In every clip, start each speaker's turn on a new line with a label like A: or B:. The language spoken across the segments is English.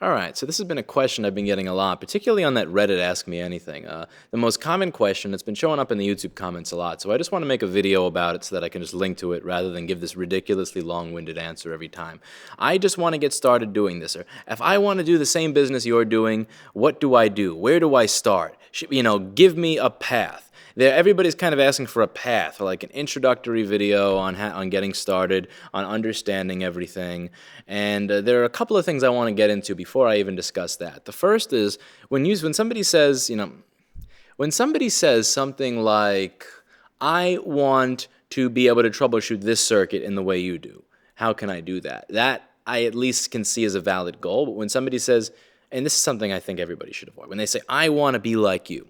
A: All right, so this has been a question I've been getting a lot, particularly on that Reddit Ask Me Anything. The most common question that's been showing up in the YouTube comments a lot, so I just want to make a video about it so that I can just link to it rather than give this ridiculously long-winded answer every time. I just want to get started doing this. Or if I want to do the same business you're doing, what do I do? Where do I start? Give me a path. Everybody's kind of asking for a path, or like an introductory video on getting started, on understanding everything. And there are a couple of things I want to get into before I even discuss that. The first is when somebody says, when somebody says something like, I want to be able to troubleshoot this circuit in the way you do. How can I do that? That I at least can see as a valid goal. But when somebody says, and this is something I think everybody should avoid, when they say, I want to be like you.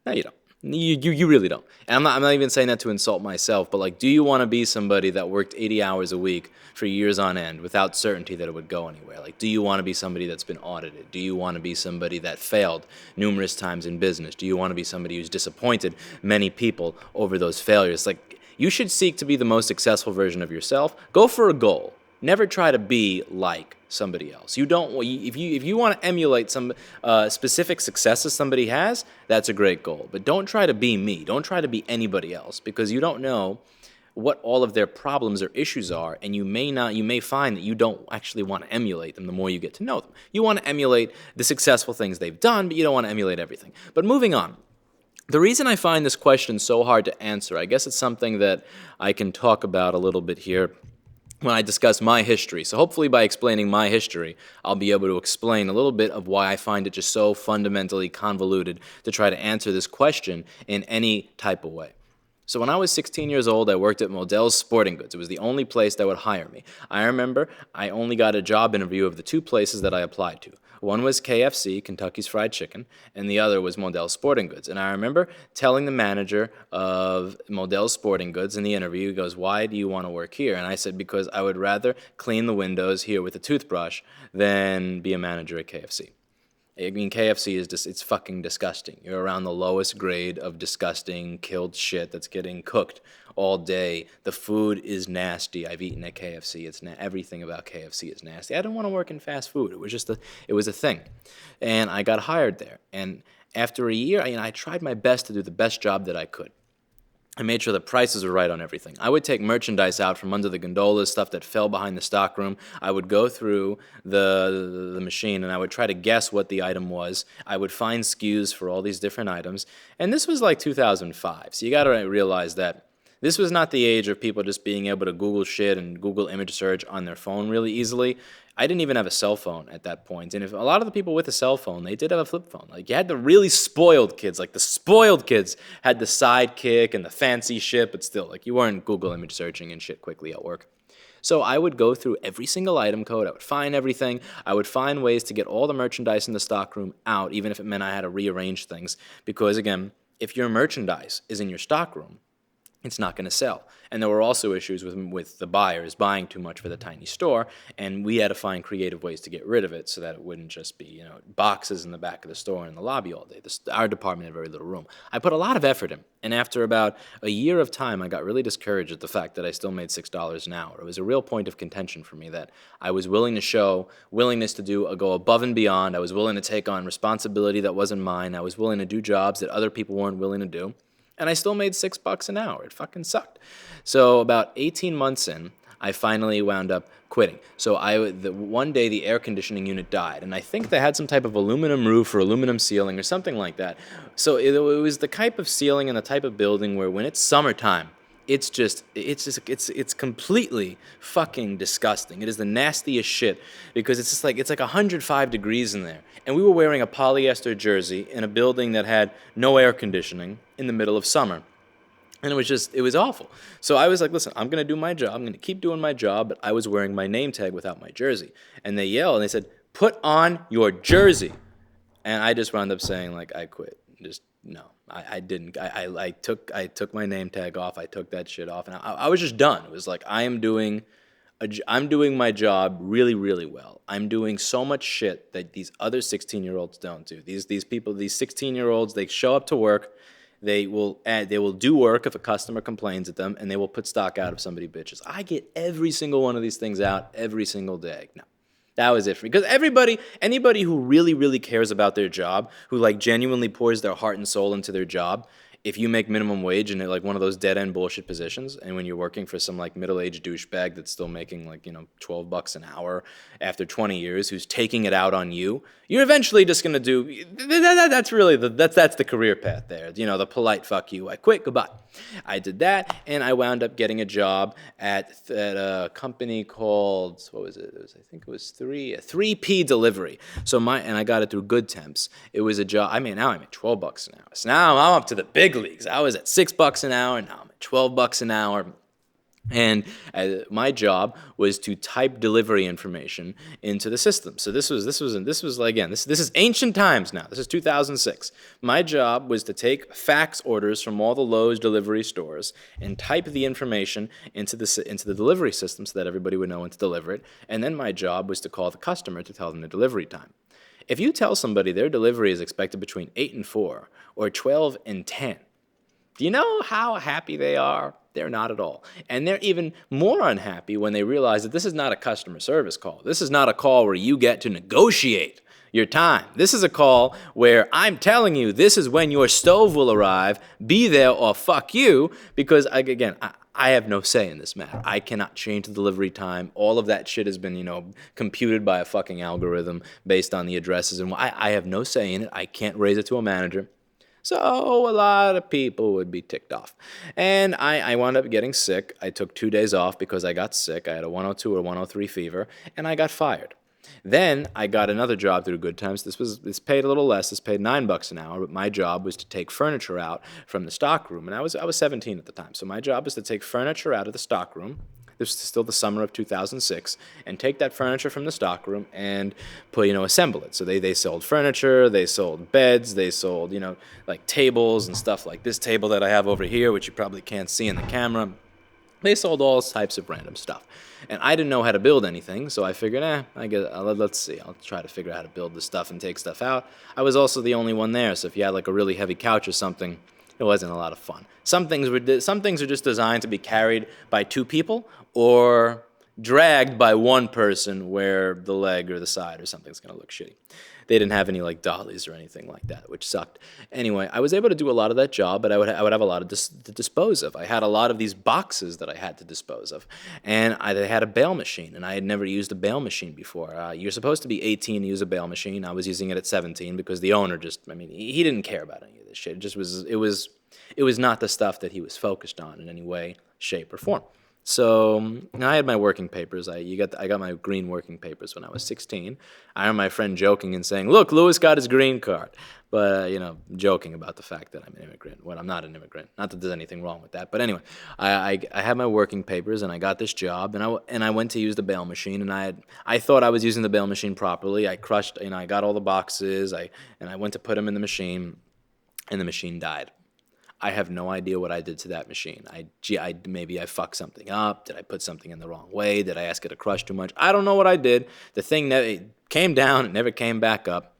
A: No, you don't. You really don't. And I'm not even saying that to insult myself, but like, do you want to be somebody that worked 80 hours a week for years on end without certainty that it would go anywhere? Like, do you want to be somebody that's been audited? Do you want to be somebody that failed numerous times in business? Do you want to be somebody who's disappointed many people over those failures? Like, you should seek to be the most successful version of yourself. Go for a goal. Never try to be like somebody else. You don't. If you want to emulate some specific successes somebody has, that's a great goal. But don't try to be me. Don't try to be anybody else, because you don't know what all of their problems or issues are, and you may find that you don't actually want to emulate them the more you get to know them. You want to emulate the successful things they've done, but you don't want to emulate everything. But moving on. The reason I find this question so hard to answer, I guess it's something that I can talk about a little bit here when I discuss my history. So hopefully by explaining my history, I'll be able to explain a little bit of why I find it just so fundamentally convoluted to try to answer this question in any type of way. So when I was 16 years old, I worked at Modell's Sporting Goods. It was the only place that would hire me. I remember I only got a job interview of the two places that I applied to. One was KFC, Kentucky's Fried Chicken, and the other was Modell's Sporting Goods. And I remember telling the manager of Modell's Sporting Goods in the interview, he goes, why do you want to work here? And I said, because I would rather clean the windows here with a toothbrush than be a manager at KFC. I mean, KFC is just, it's fucking disgusting. You're around the lowest grade of disgusting, killed shit that's getting cooked all day. The food is nasty. I've eaten at KFC. Everything about KFC is nasty. I don't want to work in fast food. It was a thing. And I got hired there. And after a year, I tried my best to do the best job that I could. I made sure the prices were right on everything. I would take merchandise out from under the gondolas, stuff that fell behind the stockroom. I would go through the machine and I would try to guess what the item was. I would find SKUs for all these different items. And this was like 2005. So you got to realize that this was not the age of people just being able to Google shit and Google image search on their phone really easily. I didn't even have a cell phone at that point. And if a lot of the people with a cell phone, they did have a flip phone. Like, you had the really spoiled kids. Like, the spoiled kids had the Sidekick and the fancy shit, but still, like, you weren't Google image searching and shit quickly at work. So I would go through every single item code. I would find everything. I would find ways to get all the merchandise in the stockroom out, even if it meant I had to rearrange things. Because, again, if your merchandise is in your stockroom, it's not going to sell. And there were also issues with the buyers buying too much for the tiny store, and we had to find creative ways to get rid of it so that it wouldn't just be, boxes in the back of the store and in the lobby all day. Our department had very little room. I put a lot of effort in, and after about a year of time, I got really discouraged at the fact that I still made $6 an hour. It was a real point of contention for me that I was willing to show willingness to go above and beyond. I was willing to take on responsibility that wasn't mine. I was willing to do jobs that other people weren't willing to do. And I still made $6 an hour. It fucking sucked. So about 18 months in, I finally wound up quitting. So one day the air conditioning unit died, and I think they had some type of aluminum roof or aluminum ceiling or something like that. So it was the type of ceiling and the type of building where when it's summertime, it's completely fucking disgusting. It is the nastiest shit because it's like 105 degrees in there. And we were wearing a polyester jersey in a building that had no air conditioning in the middle of summer. And it was awful. So I was like, listen, I'm going to do my job. I'm going to keep doing my job, but I was wearing my name tag without my jersey. And they yelled and they said, put on your jersey. And I just wound up saying, like, I quit. No, I didn't. I took my name tag off. I took that shit off, and I was just done. It was like, I'm doing my job really, really well. I'm doing so much shit that these other 16-year-olds don't do. These people, these 16-year-olds, they show up to work. They will do work if a customer complains at them, and they will put stock out if somebody bitches. I get every single one of these things out every single day. No. That was it for me. Because anybody who really, really cares about their job, who like genuinely pours their heart and soul into their job, if you make minimum wage in like one of those dead end bullshit positions, and when you're working for some like middle aged douchebag that's still making like, $12 an hour after 20 years, who's taking it out on you, you're eventually just gonna do. That's really that's the career path there. The polite fuck you. I quit. Goodbye. I did that, and I wound up getting a job at a company called, what was it? I think it was 3P Delivery. And I got it through Good Temps. It was a job. Now I'm at $12 an hour. So now I'm up to the big leagues. I was at $6 an hour. Now I'm at $12 an hour. And my job was to type delivery information into the system. So this was again, this is ancient times now. This is 2006. My job was to take fax orders from all the Lowe's delivery stores and type the information into the delivery system so that everybody would know when to deliver it. And then my job was to call the customer to tell them the delivery time. If you tell somebody their delivery is expected between 8 and 4 or 12 and 10, do you know how happy they are? They're not at all. And they're even more unhappy when they realize that this is not a customer service call. This is not a call where you get to negotiate your time. This is a call where I'm telling you this is when your stove will arrive, be there or fuck you, because I have no say in this matter. I cannot change the delivery time. All of that shit has been, computed by a fucking algorithm based on the addresses. And I have no say in it. I can't raise it to a manager. So a lot of people would be ticked off. And I wound up getting sick. I took 2 days off because I got sick. I had a 102 or 103 fever, and I got fired. Then I got another job through Good Times. This paid a little less. This paid $9 an hour, but my job was to take furniture out from the stock room. And I was 17 at the time. So my job was to take furniture out of the stock room. This was still the summer of 2006, and take that furniture from the stockroom and assemble it. So they sold furniture, they sold beds, they sold, like tables and stuff like this table that I have over here, which you probably can't see in the camera. They sold all types of random stuff. And I didn't know how to build anything, so I figured, let's see. I'll try to figure out how to build this stuff and take stuff out. I was also the only one there, so if you had like a really heavy couch or something, it wasn't a lot of fun. Some things are just designed to be carried by 2 people or dragged by 1 person where the leg or the side or something's going to look shitty. They didn't have any like dollies or anything like that, which sucked. Anyway, I was able to do a lot of that job, but I would have a lot to dispose of. I had a lot of these boxes that I had to dispose of, and they had a bale machine, and I had never used a bale machine before. You're supposed to be 18 to use a bale machine. I was using it at 17 because the owner he didn't care about any of this shit. It was not the stuff that he was focused on in any way, shape, or form. So I had my working papers. I got my green working papers when I was 16. I remember my friend joking and saying, "Look, Louis got his green card," but joking about the fact that I'm an immigrant. Well, I'm not an immigrant. Not that there's anything wrong with that, but anyway, I had my working papers and I got this job, and I went to use the bale machine, and I thought I was using the bale machine properly. I crushed, I got all the boxes, and I went to put them in the machine, and the machine died. I have no idea what I did to that machine. Maybe I fucked something up. Did I put something in the wrong way? Did I ask it to crush too much? I don't know what I did. The thing it came down. It never came back up.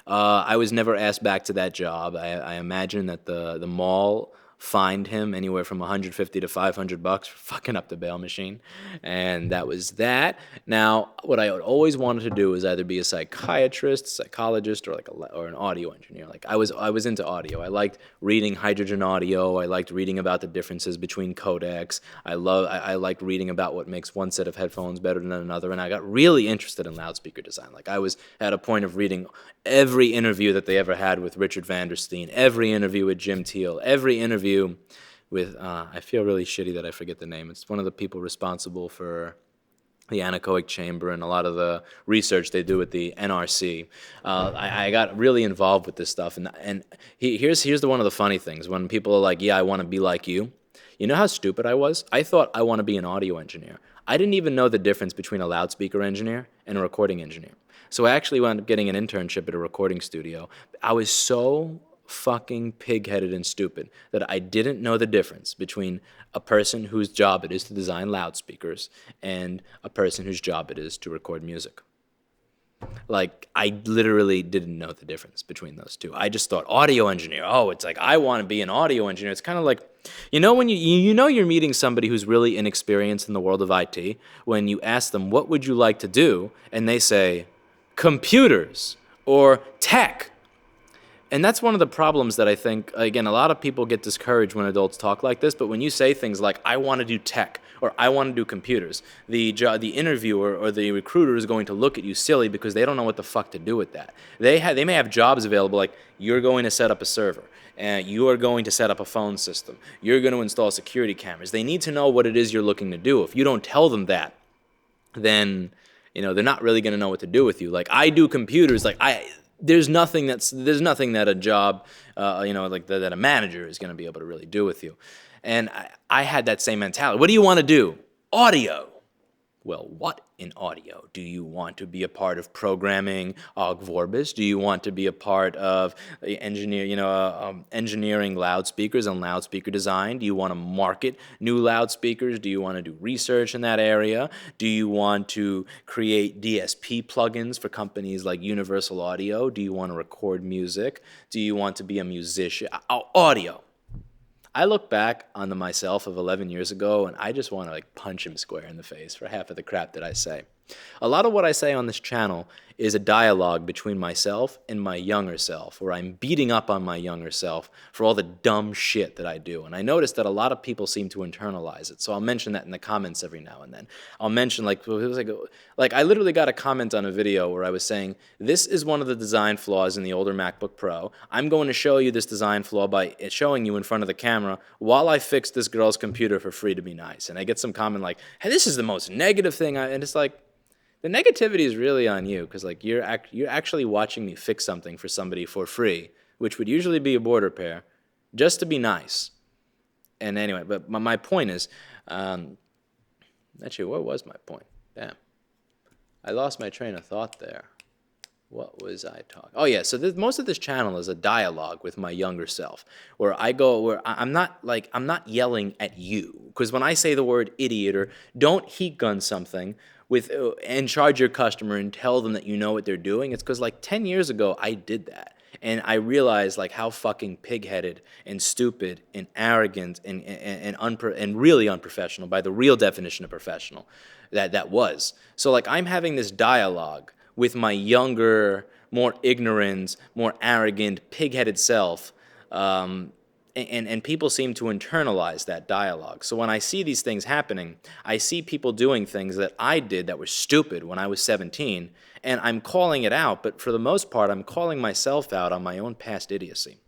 A: I was never asked back to that job. I imagine that the mall fined him anywhere from $150 to $500 for fucking up the bale machine, and that was that. Now, what I always wanted to do was either be a psychiatrist, psychologist, or an audio engineer. Like I was into audio. I liked reading hydrogen audio. I liked reading about the differences between codecs. I liked reading about what makes one set of headphones better than another, and I got really interested in loudspeaker design. Like I was at a point of reading every interview that they ever had with Richard Vandersteen, every interview with Jim Teal, every interview with, I feel really shitty that I forget the name. It's one of the people responsible for the anechoic chamber and a lot of the research they do with the NRC. I got really involved with this stuff, and here's one of the funny things. When people are like, "Yeah, I want to be like you," you know how stupid I was? I thought I want to be an audio engineer. I didn't even know the difference between a loudspeaker engineer and a recording engineer. So I actually wound up getting an internship at a recording studio. I was so fucking pig-headed and stupid that I didn't know the difference between a person whose job it is to design loudspeakers and a person whose job it is to record music. Like, I literally didn't know the difference between those two. I just thought audio engineer. Oh, it's like I want to be an audio engineer. It's kind of like, when you know you're meeting somebody who's really inexperienced in the world of IT when you ask them what would you like to do, and they say computers or tech. And that's one of the problems that I think, again, a lot of people get discouraged when adults talk like this, but when you say things like, I want to do tech, or I want to do computers, the interviewer or the recruiter is going to look at you silly because they don't know what the fuck to do with that. They may have jobs available, like, you're going to set up a server, and you are going to set up a phone system, you're going to install security cameras. They need to know what it is you're looking to do. If you don't tell them that, then, they're not really going to know what to do with you. Like, I do computers, like, there's nothing that a job, that a manager is going to be able to really do with you. And I had that same mentality. What do you want to do? Audio. Well, what in audio? Do you want to be a part of programming Ogg Vorbis? Do you want to be a part of engineering loudspeakers and loudspeaker design? Do you want to market new loudspeakers? Do you want to do research in that area? Do you want to create DSP plugins for companies like Universal Audio? Do you want to record music? Do you want to be a musician? Audio. I look back on myself of 11 years ago, and I just want to punch him square in the face for half of the crap that I say. A lot of what I say on this channel is a dialogue between myself and my younger self, where I'm beating up on my younger self for all the dumb shit that I do. And I noticed that a lot of people seem to internalize it, so I'll mention that in the comments every now and then. I'll mention, it was like I literally got a comment on a video where I was saying, this is one of the design flaws in the older MacBook Pro. I'm going to show you this design flaw by showing you in front of the camera while I fix this girl's computer for free to be nice. And I get some comment like, hey, this is the most negative thing. And it's like, the negativity is really on you, because you're actually watching me fix something for somebody for free, which would usually be a board repair, just to be nice. And anyway, but my point is, actually, what was my point? Damn, I lost my train of thought there. What was I talking? Oh yeah, so most of this channel is a dialogue with my younger self, where I'm not yelling at you, because when I say the word idiot or don't heat gun something and charge your customer and tell them that you know what they're doing, it's because 10 years ago I did that. And I realized how fucking pig-headed and stupid and arrogant and really unprofessional, by the real definition of professional, that was. So I'm having this dialogue with my younger, more ignorant, more arrogant, pig-headed self, and people seem to internalize that dialogue. So when I see these things happening, I see people doing things that I did that were stupid when I was 17, and I'm calling it out, but for the most part, I'm calling myself out on my own past idiocy.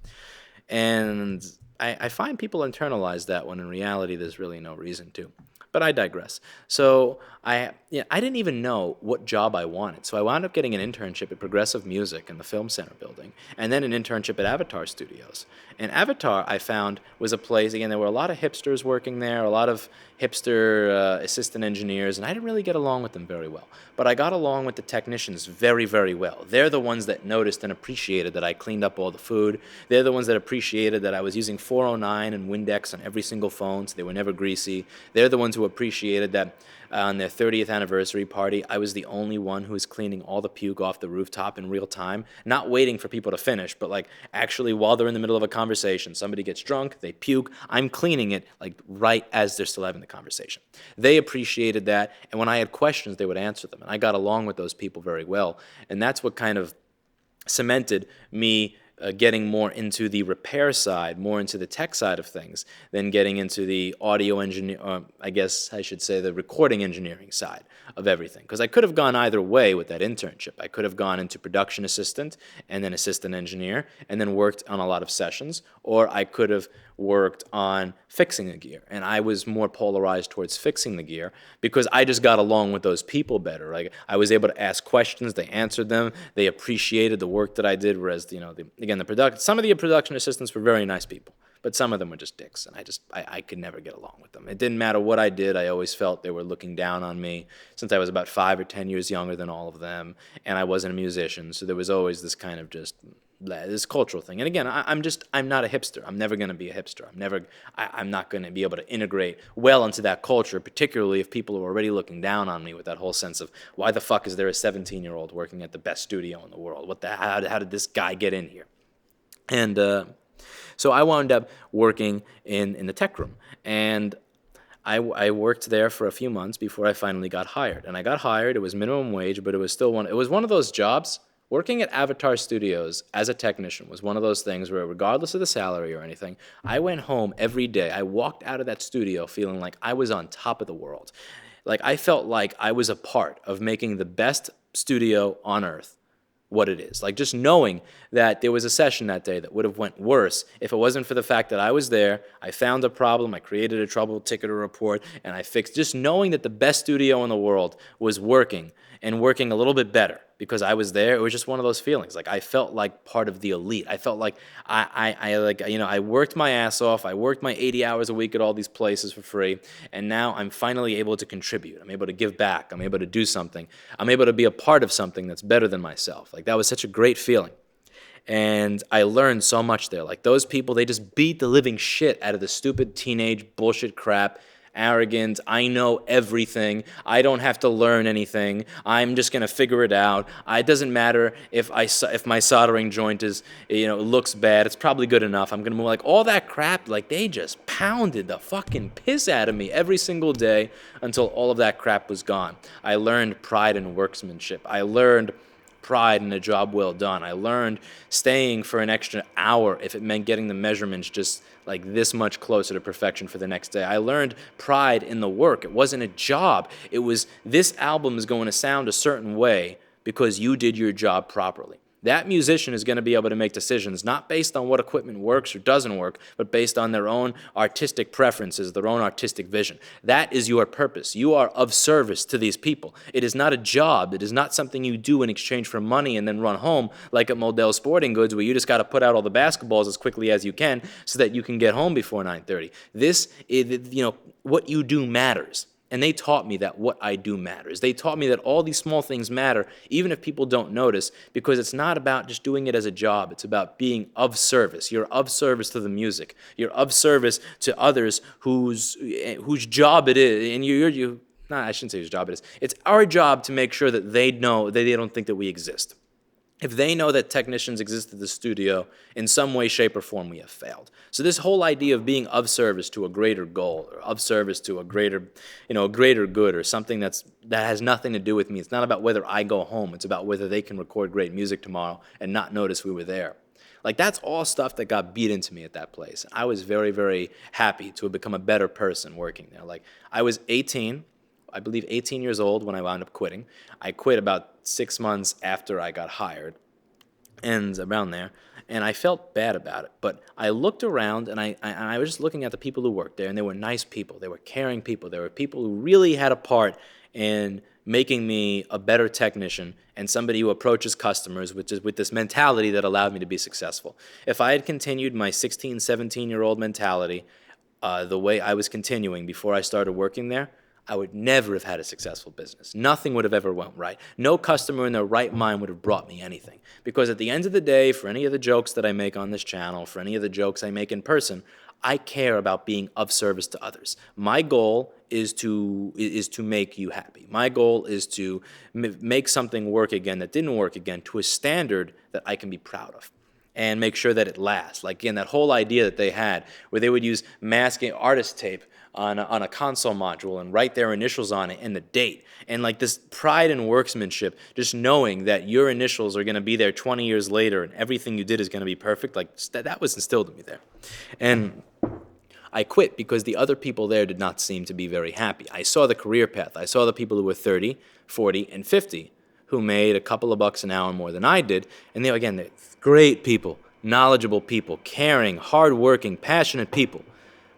A: And I find people internalize that when in reality there's really no reason to. But I digress. So I didn't even know what job I wanted. So I wound up getting an internship at Progressive Music in the Film Center building, and then an internship at Avatar Studios. And Avatar, I found, was a place, again, there were a lot of hipsters working there, a lot of hipster assistant engineers, and I didn't really get along with them very well. But I got along with the technicians very, very well. They're the ones that noticed and appreciated that I cleaned up all the food. They're the ones that appreciated that I was using 409 and Windex on every single phone, so they were never greasy. They're the ones who appreciated that on their 30th anniversary party, I was the only one who was cleaning all the puke off the rooftop in real time, not waiting for people to finish, but actually while they're in the middle of a conversation, somebody gets drunk, they puke, I'm cleaning it right as they're still having the conversation. They appreciated that, and when I had questions, they would answer them, and I got along with those people very well, and that's what kind of cemented me getting more into the repair side, more into the tech side of things, than getting into the audio engineer, I guess I should say the recording engineering side of everything. Because I could have gone either way with that internship. I could have gone into production assistant and then assistant engineer and then worked on a lot of sessions, or I could have worked on fixing the gear. And I was more polarized towards fixing the gear because I just got along with those people better. I was able to ask questions, they answered them, they appreciated the work that I did, whereas, some of the production assistants were very nice people, but some of them were just dicks, and I could never get along with them. It didn't matter what I did, I always felt they were looking down on me, since I was about 5 or 10 years younger than all of them, and I wasn't a musician, so there was always this kind of just this cultural thing. And again, I'm not a hipster. I'm never going to be a hipster. I'm not going to be able to integrate well into that culture, particularly if people are already looking down on me with that whole sense of, why the fuck is there a 17-year-old working at the best studio in the world? How did this guy get in here? And so I wound up working in the tech room, and I worked there for a few months before I finally got hired. And I got hired. It was minimum wage, but it was still it was one of those jobs. Working at Avatar Studios as a technician was one of those things where, regardless of the salary or anything, I went home every day. I walked out of that studio feeling like I was on top of the world. Like, I felt like I was a part of making the best studio on earth what it is. Like, just knowing that there was a session that day that would have went worse if it wasn't for the fact that I was there, I found a problem, I created a trouble ticket or report, and I fixed. Just knowing that the best studio in the world was working, and working a little bit better because I was there, it was just one of those feelings. Like, I felt like part of the elite. I felt like I worked my ass off. I worked my 80 hours a week at all these places for free, and now I'm finally able to contribute. I'm able to give back. I'm able to do something. I'm able to be a part of something that's better than myself. Like, that was such a great feeling. And I learned so much there. Like, those people, they just beat the living shit out of the stupid teenage bullshit crap. Arrogant, I know everything, I don't have to learn anything, I'm just going to figure it out. It doesn't matter if my soldering joint is, looks bad, it's probably good enough, I'm going to move. Like, all that crap, like, they just pounded the fucking piss out of me every single day until all of that crap was gone. I learned pride in workmanship. I learned pride in a job well done. I learned staying for an extra hour if it meant getting the measurements just like this much closer to perfection for the next day. I learned pride in the work. It wasn't a job. It was, this album is going to sound a certain way because you did your job properly. That musician is going to be able to make decisions not based on what equipment works or doesn't work, but based on their own artistic preferences, their own artistic vision. That is your purpose. You are of service to these people. It is not a job. It is not something you do in exchange for money and then run home like at Modell Sporting Goods, where you just got to put out all the basketballs as quickly as you can so that you can get home before 9:30. This is, what you do matters. And they taught me that what I do matters. They taught me that all these small things matter, even if people don't notice, because it's not about just doing it as a job. It's about being of service. You're of service to the music. You're of service to others whose job it is. And I shouldn't say whose job it is. It's our job to make sure that they know that they don't think that we exist. If they know that technicians exist at the studio, in some way, shape, or form, we have failed. So this whole idea of being of service to a greater goal, or of service to a greater good, or something that has nothing to do with me. It's not about whether I go home. It's about whether they can record great music tomorrow and not notice we were there. Like, that's all stuff that got beat into me at that place. I was very, very happy to have become a better person working there. Like, I was 18 years old when I wound up quitting. I quit about 6 months after I got hired, and around there, and I felt bad about it. But I looked around, and I was just looking at the people who worked there, and they were nice people. They were caring people. They were people who really had a part in making me a better technician and somebody who approaches customers with this mentality that allowed me to be successful. If I had continued my 16, 17-year-old mentality the way I was continuing before I started working there, I would never have had a successful business. Nothing would have ever went right. No customer in their right mind would have brought me anything. Because at the end of the day, for any of the jokes that I make on this channel, for any of the jokes I make in person, I care about being of service to others. My goal is to make you happy. My goal is to make something work again that didn't work again to a standard that I can be proud of, and make sure that it lasts. Like, again, that whole idea that they had where they would use masking artist tape on a console module and write their initials on it and the date. And like this pride in workmanship, just knowing that your initials are going to be there 20 years later and everything you did is going to be perfect, like that was instilled in me there. And I quit because the other people there did not seem to be very happy. I saw the career path. I saw the people who were 30, 40, and 50 who made a couple of bucks an hour more than I did. And they're great people, knowledgeable people, caring, hardworking, passionate people.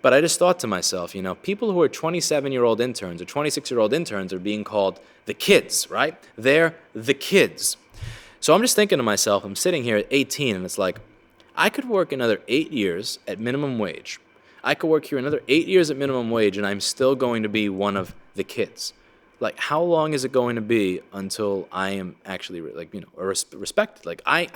A: But I just thought to myself, people who are 27-year-old interns or 26-year-old interns are being called the kids, right? They're the kids. So I'm just thinking to myself, I'm sitting here at 18, and it's like, I could work another 8 years at minimum wage. I could work here another 8 years at minimum wage, and I'm still going to be one of the kids. Like, how long is it going to be until I am actually respected? Like, I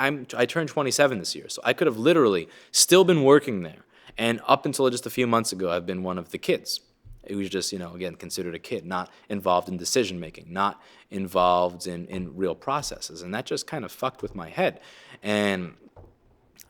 A: turned 27 this year, so I could have literally still been working there, and up until just a few months ago, I've been one of the kids. It was just, again, considered a kid, not involved in decision making, not involved in real processes, and that just kind of fucked with my head, and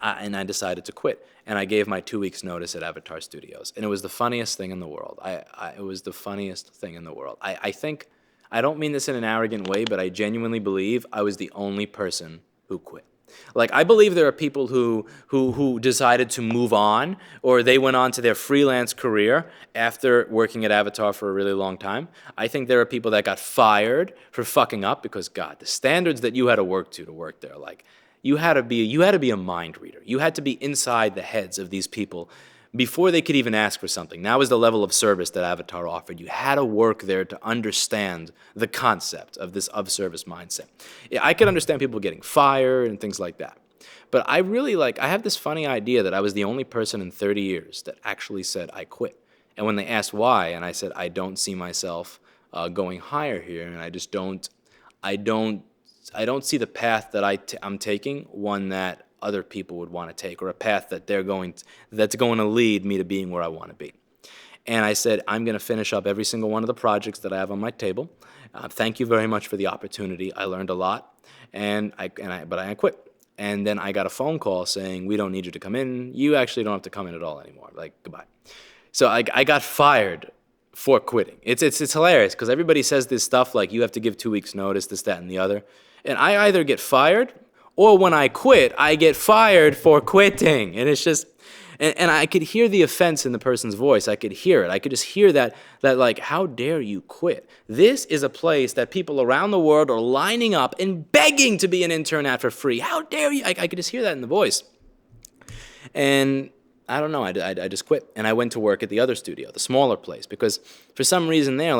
A: I decided to quit. And I gave my 2 weeks notice at Avatar Studios. And it was the funniest thing in the world. It was the funniest thing in the world. I think, I don't mean this in an arrogant way, but I genuinely believe I was the only person who quit. Like, I believe there are people who decided to move on, or they went on to their freelance career after working at Avatar for a really long time. I think there are people that got fired for fucking up because, God, the standards that you had to work there, like, you had to be a mind reader. You had to be inside the heads of these people before they could even ask for something. That was the level of service that Avatar offered. You had to work there to understand the concept of this of-service mindset. Yeah, I could understand people getting fired and things like that. But I have this funny idea that I was the only person in 30 years that actually said I quit. And when they asked why, and I said I don't see myself going higher here, and I don't see the path that I'm taking, one that other people would want to take, or a path that that's going to lead me to being where I want to be. And I said, I'm going to finish up every single one of the projects that I have on my table. Thank you very much for the opportunity. I learned a lot, but I quit. And then I got a phone call saying, we don't need you to come in. You actually don't have to come in at all anymore. Like, goodbye. So I got fired for quitting. It's hilarious because everybody says this stuff like you have to give 2 weeks notice, this, that, and the other. And I either get fired, or when I quit, I get fired for quitting. And it's just, and I could hear the offense in the person's voice. I could hear it. I could just hear that like, how dare you quit? This is a place that people around the world are lining up and begging to be an intern at for free. How dare you? I could just hear that in the voice. And I don't know, I just quit. And I went to work at the other studio, the smaller place, because for some reason there,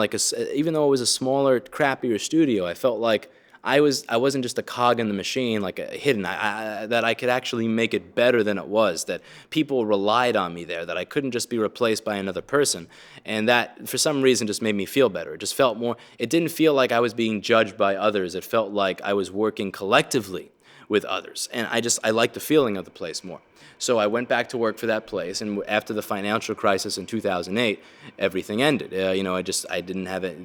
A: even though it was a smaller, crappier studio, I felt like I wasn't just a cog in the machine, like that I could actually make it better than it was, that people relied on me there, that I couldn't just be replaced by another person. And that, for some reason, just made me feel better. It just felt more, it didn't feel like I was being judged by others. It felt like I was working collectively with others. And I liked the feeling of the place more. So I went back to work for that place, and after the financial crisis in 2008, everything ended. I didn't have it,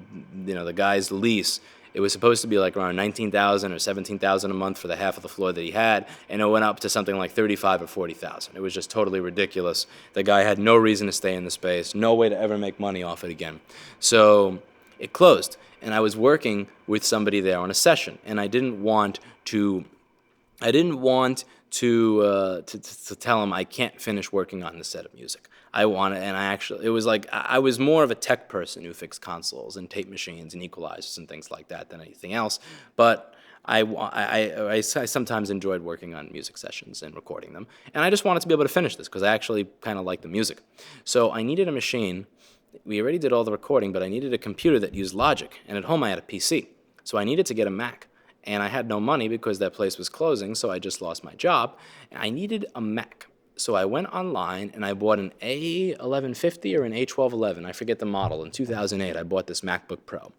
A: the guy's lease. It was supposed to be like around $19,000 or $17,000 a month for the half of the floor that he had, and it went up to something like $35,000 or $40,000. It was just totally ridiculous. The guy had no reason to stay in the space, no way to ever make money off it again. So it closed, and I was working with somebody there on a session, and I didn't want to tell him I can't finish working on the set of music. It was like, I was more of a tech person who fixed consoles and tape machines and equalizers and things like that than anything else. But I sometimes enjoyed working on music sessions and recording them. And I just wanted to be able to finish this because I actually kind of like the music. So I needed a machine. We already did all the recording, but I needed a computer that used Logic. And at home I had a PC. So I needed to get a Mac. And I had no money because that place was closing, so I just lost my job. And I needed a Mac. So I went online and I bought an A1150 or an A1211. I forget the model. In 2008, I bought this MacBook Pro.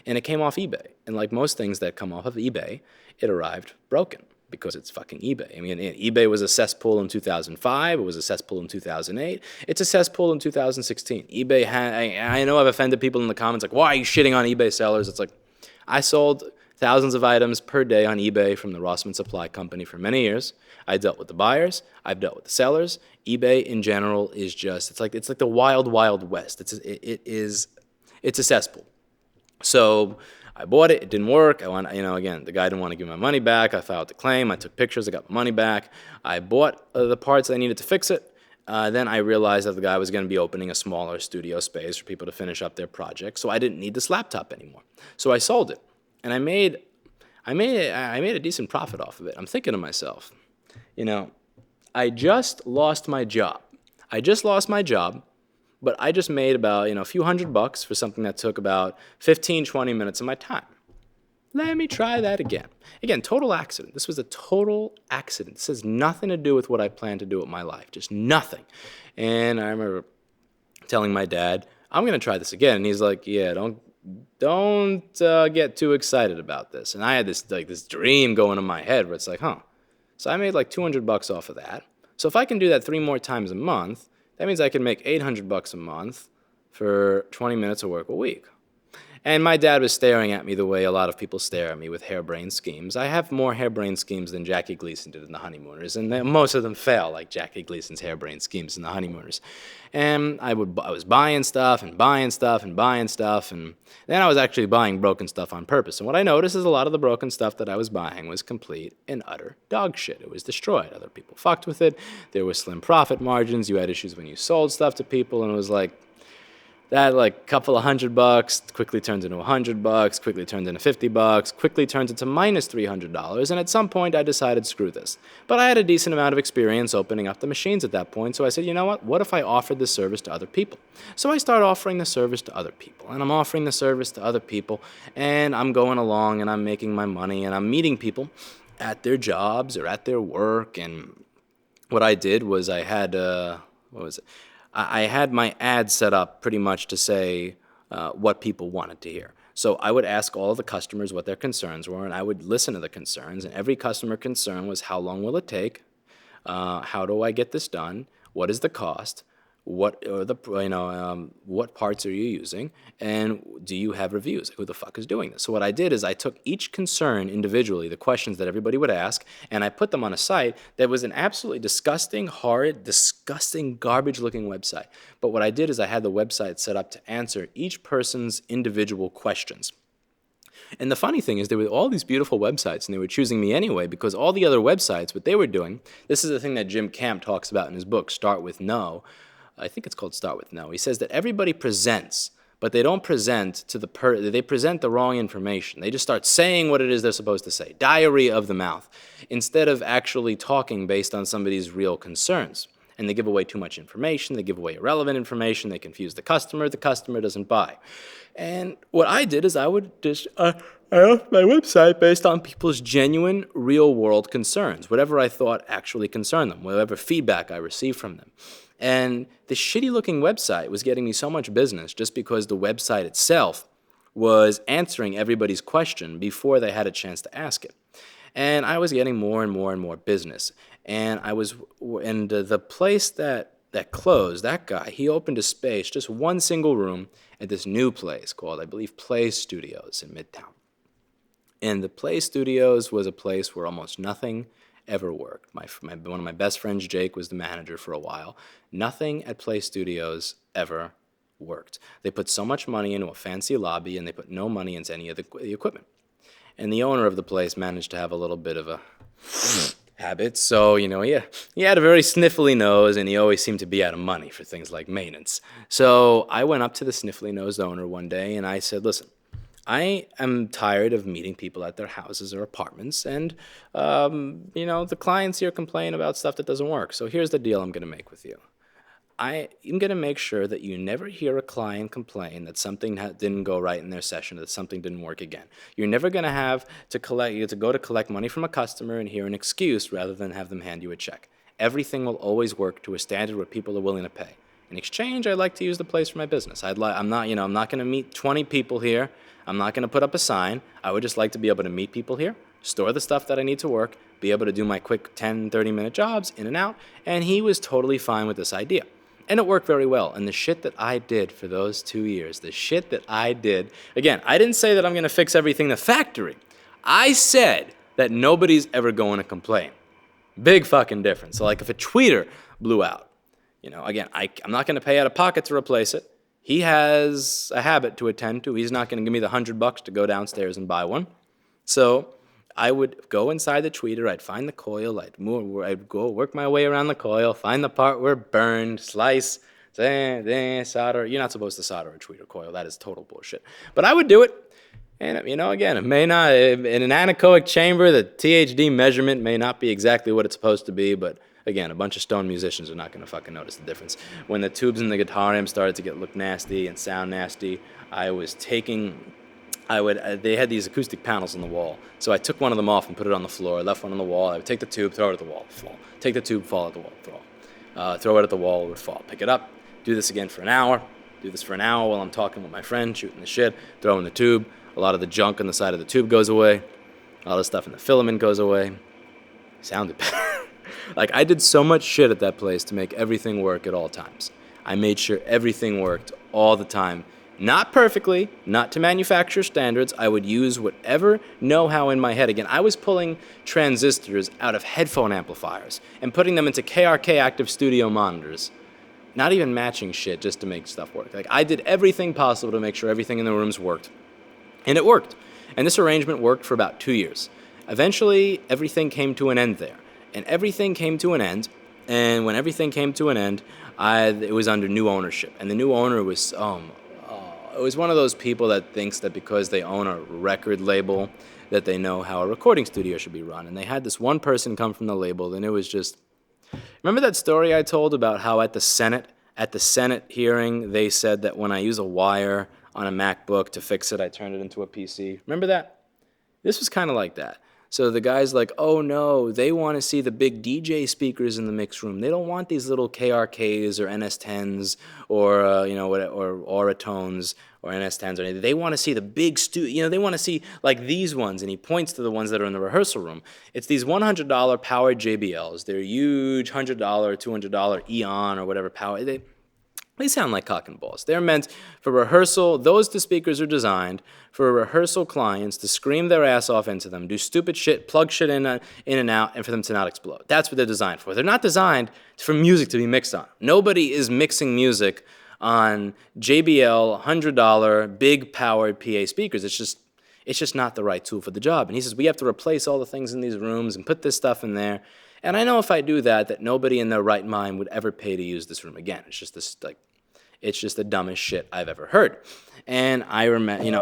A: And it came off eBay. And like most things that come off of eBay, it arrived broken because it's fucking eBay. I mean, eBay was a cesspool in 2005. It was a cesspool in 2008. It's a cesspool in 2016. eBay I know I've offended people in the comments like, why are you shitting on eBay sellers? It's like, I sold thousands of items per day on eBay from the Rossmann Supply Company for many years. I dealt with the buyers. I've dealt with the sellers. eBay in general is just, it's like the wild, wild west. It's a cesspool. So I bought it. It didn't work. Again, the guy didn't want to give my money back. I filed the claim. I took pictures. I got my money back. I bought the parts I needed to fix it. Then I realized that the guy was going to be opening a smaller studio space for people to finish up their project. So I didn't need this laptop anymore. So I sold it. And I made a decent profit off of it. I'm thinking to myself, I just lost my job. But I just made about, a few $100 for something that took about 15, 20 minutes of my time. Let me try that again. Again, total accident. This was a total accident. This has nothing to do with what I plan to do with my life. Just nothing. And I remember telling my dad, I'm going to try this again. And he's like, yeah, don't get too excited about this. And I had this dream going in my head where it's like, huh. So I made like $200 off of that. So if I can do that 3 more times a month, that means I can make $800 a month for 20 minutes of work a week. And my dad was staring at me the way a lot of people stare at me with harebrained schemes. I have more harebrained schemes than Jackie Gleason did in The Honeymooners, and most of them fail like Jackie Gleason's harebrained schemes in The Honeymooners. And I was buying stuff and buying stuff and buying stuff, and then I was actually buying broken stuff on purpose. And what I noticed is a lot of the broken stuff that I was buying was complete and utter dog shit. It was destroyed. Other people fucked with it. There were slim profit margins. You had issues when you sold stuff to people, and it was like, that like couple of $100 quickly turns into $100, quickly turns into $50, quickly turns into minus $300, and at some point I decided, screw this. But I had a decent amount of experience opening up the machines at that point, so I said, you know what if I offered this service to other people? So I started offering the service to other people, and I'm offering the service to other people, and I'm going along and I'm making my money, and I'm meeting people at their jobs or at their work, and what I did was I had, I had my ad set up pretty much to say what people wanted to hear. So I would ask all of the customers what their concerns were, and I would listen to the concerns. And every customer concern was, how long will it take? How do I get this done? What is the cost? What are the what parts are you using? And do you have reviews? Who the fuck is doing this? So what I did is I took each concern individually, the questions that everybody would ask, and I put them on a site that was an absolutely disgusting, horrid, disgusting, garbage-looking website. But what I did is I had the website set up to answer each person's individual questions. And the funny thing is there were all these beautiful websites, and they were choosing me anyway because all the other websites, what they were doing, this is the thing that Jim Camp talks about in his book, Start With No. I think it's called Start With No. He says that everybody presents, but they don't present to they present the wrong information. They just start saying what it is they're supposed to say, diarrhea of the mouth, instead of actually talking based on somebody's real concerns. And they give away too much information, they give away irrelevant information, they confuse the customer doesn't buy. And what I did is I would just, I opened my website based on people's genuine, real-world concerns, whatever I thought actually concerned them, whatever feedback I received from them. And the shitty-looking website was getting me so much business just because the website itself was answering everybody's question before they had a chance to ask it. And I was getting more and more and more business. And the place that closed, that guy, he opened a space, just one single room, at this new place called, I believe, Play Studios in Midtown. And the Play Studios was a place where almost nothing ever worked. One of my best friends, Jake, was the manager for a while. Nothing at Play Studios ever worked. They put so much money into a fancy lobby, and they put no money into any of the equipment. And the owner of the place managed to have a little bit of a habit, so, he had a very sniffly nose, and he always seemed to be out of money for things like maintenance. So I went up to the sniffly-nosed owner one day, and I said, listen, I am tired of meeting people at their houses or apartments, and, the clients here complain about stuff that doesn't work. So here's the deal I'm going to make with you. I am going to make sure that you never hear a client complain that something didn't go right in their session, that something didn't work again. You're never going to have to go to collect money from a customer and hear an excuse rather than have them hand you a check. Everything will always work to a standard where people are willing to pay. In exchange, I'd like to use the place for my business. I'm not going to meet 20 people here. I'm not going to put up a sign. I would just like to be able to meet people here, store the stuff that I need to work, be able to do my quick 10, 30-minute jobs in and out, and he was totally fine with this idea. And it worked very well. And the shit that I did for those 2 years, again, I didn't say that I'm going to fix everything in the factory. I said that nobody's ever going to complain. Big fucking difference. So like if a tweeter blew out, again, I'm not going to pay out of pocket to replace it. He has a habit to attend to. He's not going to give me the $100 to go downstairs and buy one. So I would go inside the tweeter, I'd find the coil, I'd go work my way around the coil, find the part where it burned, slice, solder. You're not supposed to solder a tweeter coil. That is total bullshit. But I would do it. And, again, it may not, in an anechoic chamber, the THD measurement may not be exactly what it's supposed to be, but again, a bunch of stone musicians are not going to fucking notice the difference. When the tubes in the guitar amp started to look nasty and sound nasty, they had these acoustic panels on the wall. So I took one of them off and put it on the floor. I left one on the wall. I would take the tube, throw it at the wall, fall. Take the tube, fall at the wall, throw. Throw it at the wall, it would fall. Pick it up, do this again for an hour. Do this for an hour while I'm talking with my friend, shooting the shit, throwing the tube. A lot of the junk on the side of the tube goes away. A lot of stuff in the filament goes away. Sounded better. Like, I did so much shit at that place to make everything work at all times. I made sure everything worked all the time. Not perfectly, not to manufacturer standards. I would use whatever know-how in my head. Again, I was pulling transistors out of headphone amplifiers and putting them into KRK active studio monitors. Not even matching shit just to make stuff work. Like, I did everything possible to make sure everything in the rooms worked. And it worked. And this arrangement worked for about 2 years. Eventually, everything came to an end there. And everything came to an end. And when everything came to an end, it was under new ownership. And the new owner was, it was one of those people that thinks that because they own a record label, that they know how a recording studio should be run. And they had this one person come from the label, and it was just... Remember that story I told about how at the Senate hearing, they said that when I use a wire on a MacBook to fix it, I turned it into a PC? Remember that? This was kind of like that. So the guy's like, oh no, they want to see the big DJ speakers in the mix room. They don't want these little KRKs or NS10s or or Auratones or NS10s or anything. They want to see the big they want to see like these ones. And he points to the ones that are in the rehearsal room. It's these $100 powered JBLs. They're huge, $100, $200 Eon or whatever power. They sound like cock and balls. They're meant for rehearsal. Those two speakers are designed for rehearsal clients to scream their ass off into them, do stupid shit, plug shit in and out, and for them to not explode. That's what they're designed for. They're not designed for music to be mixed on. Nobody is mixing music on JBL $100 big powered PA speakers. It's just not the right tool for the job. And he says we have to replace all the things in these rooms and put this stuff in there. And I know if I do that nobody in their right mind would ever pay to use this room again. It's just it's just the dumbest shit I've ever heard. And I remember, and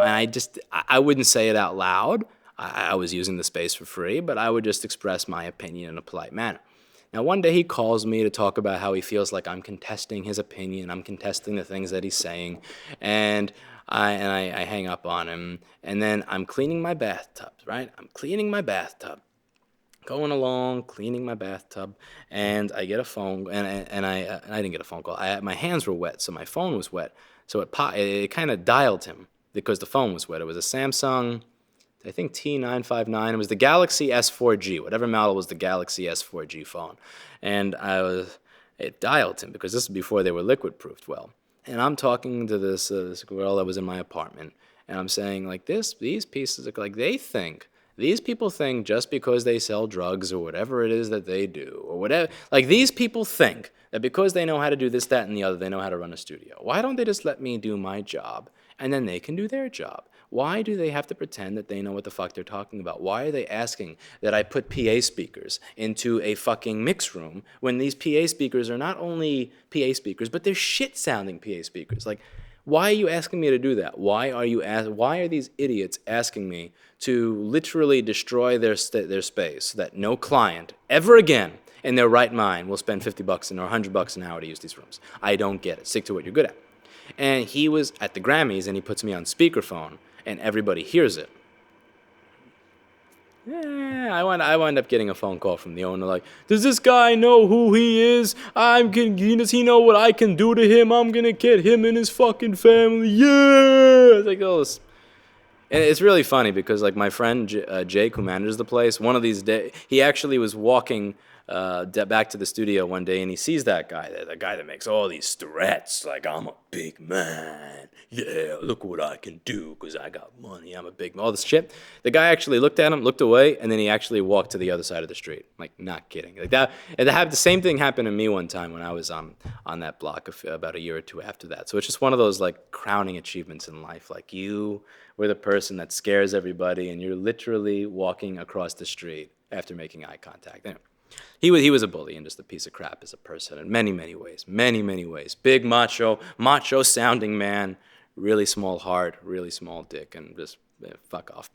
A: I wouldn't say it out loud. I was using the space for free, but I would just express my opinion in a polite manner. Now, one day he calls me to talk about how he feels like I'm contesting his opinion. I'm contesting the things that he's saying. And I hang up on him. And then I'm cleaning my bathtub, right? I'm cleaning my bathtub. Going along, cleaning my bathtub, and I get a phone, and I didn't get a phone call. My hands were wet, so my phone was wet. So it kind of dialed him because the phone was wet. It was a Samsung, I think T959. It was the Galaxy S4G, whatever model was the Galaxy S4G phone. And it dialed him because this is before they were liquid-proofed well. And I'm talking to this girl that was in my apartment, and I'm saying, like, these pieces, like, these people think just because they sell drugs or whatever it is that they do, or whatever, like these people think that because they know how to do this, that, and the other, they know how to run a studio. Why don't they just let me do my job, and then they can do their job? Why do they have to pretend that they know what the fuck they're talking about? Why are they asking that I put PA speakers into a fucking mix room when these PA speakers are not only PA speakers, but they're shit-sounding PA speakers? Like, why are you asking me to do that? Why are these idiots asking me to literally destroy their space so that no client ever again in their right mind will spend $50 or $100 an hour to use these rooms? I don't get it. Stick to what you're good at. And he was at the Grammys, and he puts me on speakerphone, and everybody hears it. Yeah, I wind up getting a phone call from the owner like, does this guy know who he is? Does he know what I can do to him? I'm gonna get him and his fucking family. Yeah! It's like all this. And it's really funny because like my friend Jake, who manages the place, one of these days, he actually was walking back to the studio one day, and he sees that guy, the guy that makes all these threats, like, I'm a big man, yeah, look what I can do, because I got money, I'm a big man, all this shit. The guy actually looked at him, looked away, and then he actually walked to the other side of the street. Like, not kidding. Like that. And the same thing happened to me one time when I was on that block about a year or two after that. So it's just one of those, like, crowning achievements in life. Like, you were the person that scares everybody, and you're literally walking across the street after making eye contact. Anyway. He was a bully and just a piece of crap as a person in many, many ways. Many, many ways. Big macho-sounding man, really small heart, really small dick, and just fuck off.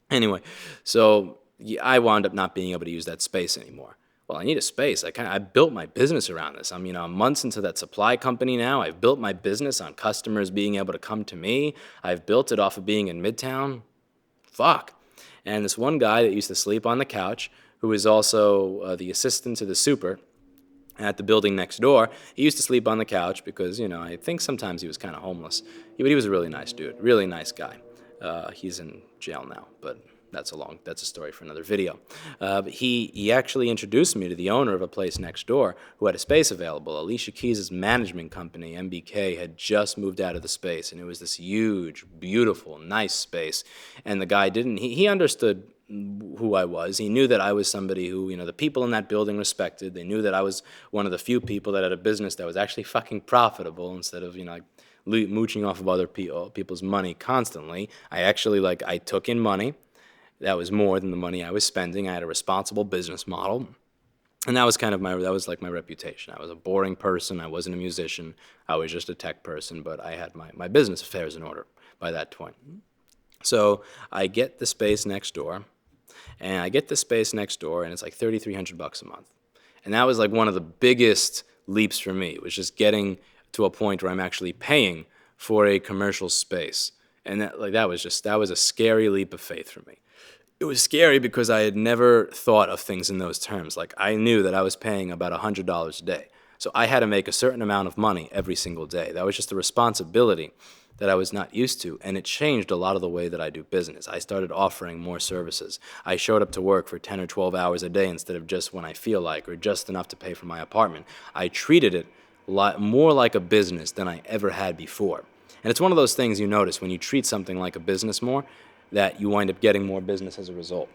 A: Anyway, so I wound up not being able to use that space anymore. Well, I need a space. I built my business around this. I'm months into that supply company now. I've built my business on customers being able to come to me. I've built it off of being in Midtown. Fuck. And this one guy that used to sleep on the couch, who is also the assistant to the super, at the building next door. He used to sleep on the couch because, you know, I think sometimes he was kind of homeless. But he was a really nice dude, really nice guy. He's in jail now, but that's a story for another video. But he actually introduced me to the owner of a place next door who had a space available. Alicia Keys' management company, MBK, had just moved out of the space, and it was this huge, beautiful, nice space. And the guy he understood who I was. He knew that I was somebody who, you know, the people in that building respected. They knew that I was one of the few people that had a business that was actually fucking profitable instead of, you know, like mooching off of other people's money constantly. I took in money. That was more than the money I was spending. I had a responsible business model. And that was kind of my reputation. I was a boring person. I wasn't a musician. I was just a tech person, but I had my business affairs in order by that point. So I get the space next door. And it's like $3,300 a month. And that was like one of the biggest leaps for me. It was just getting to a point where I'm actually paying for a commercial space. And that was a scary leap of faith for me. It was scary because I had never thought of things in those terms. Like, I knew that I was paying about $100 a day. So I had to make a certain amount of money every single day. That was just a responsibility that I was not used to, and it changed a lot of the way that I do business. I started offering more services. I showed up to work for 10 or 12 hours a day instead of just when I feel like, or just enough to pay for my apartment. I treated it more like a business than I ever had before. And it's one of those things you notice when you treat something like a business more, that you wind up getting more business as a result.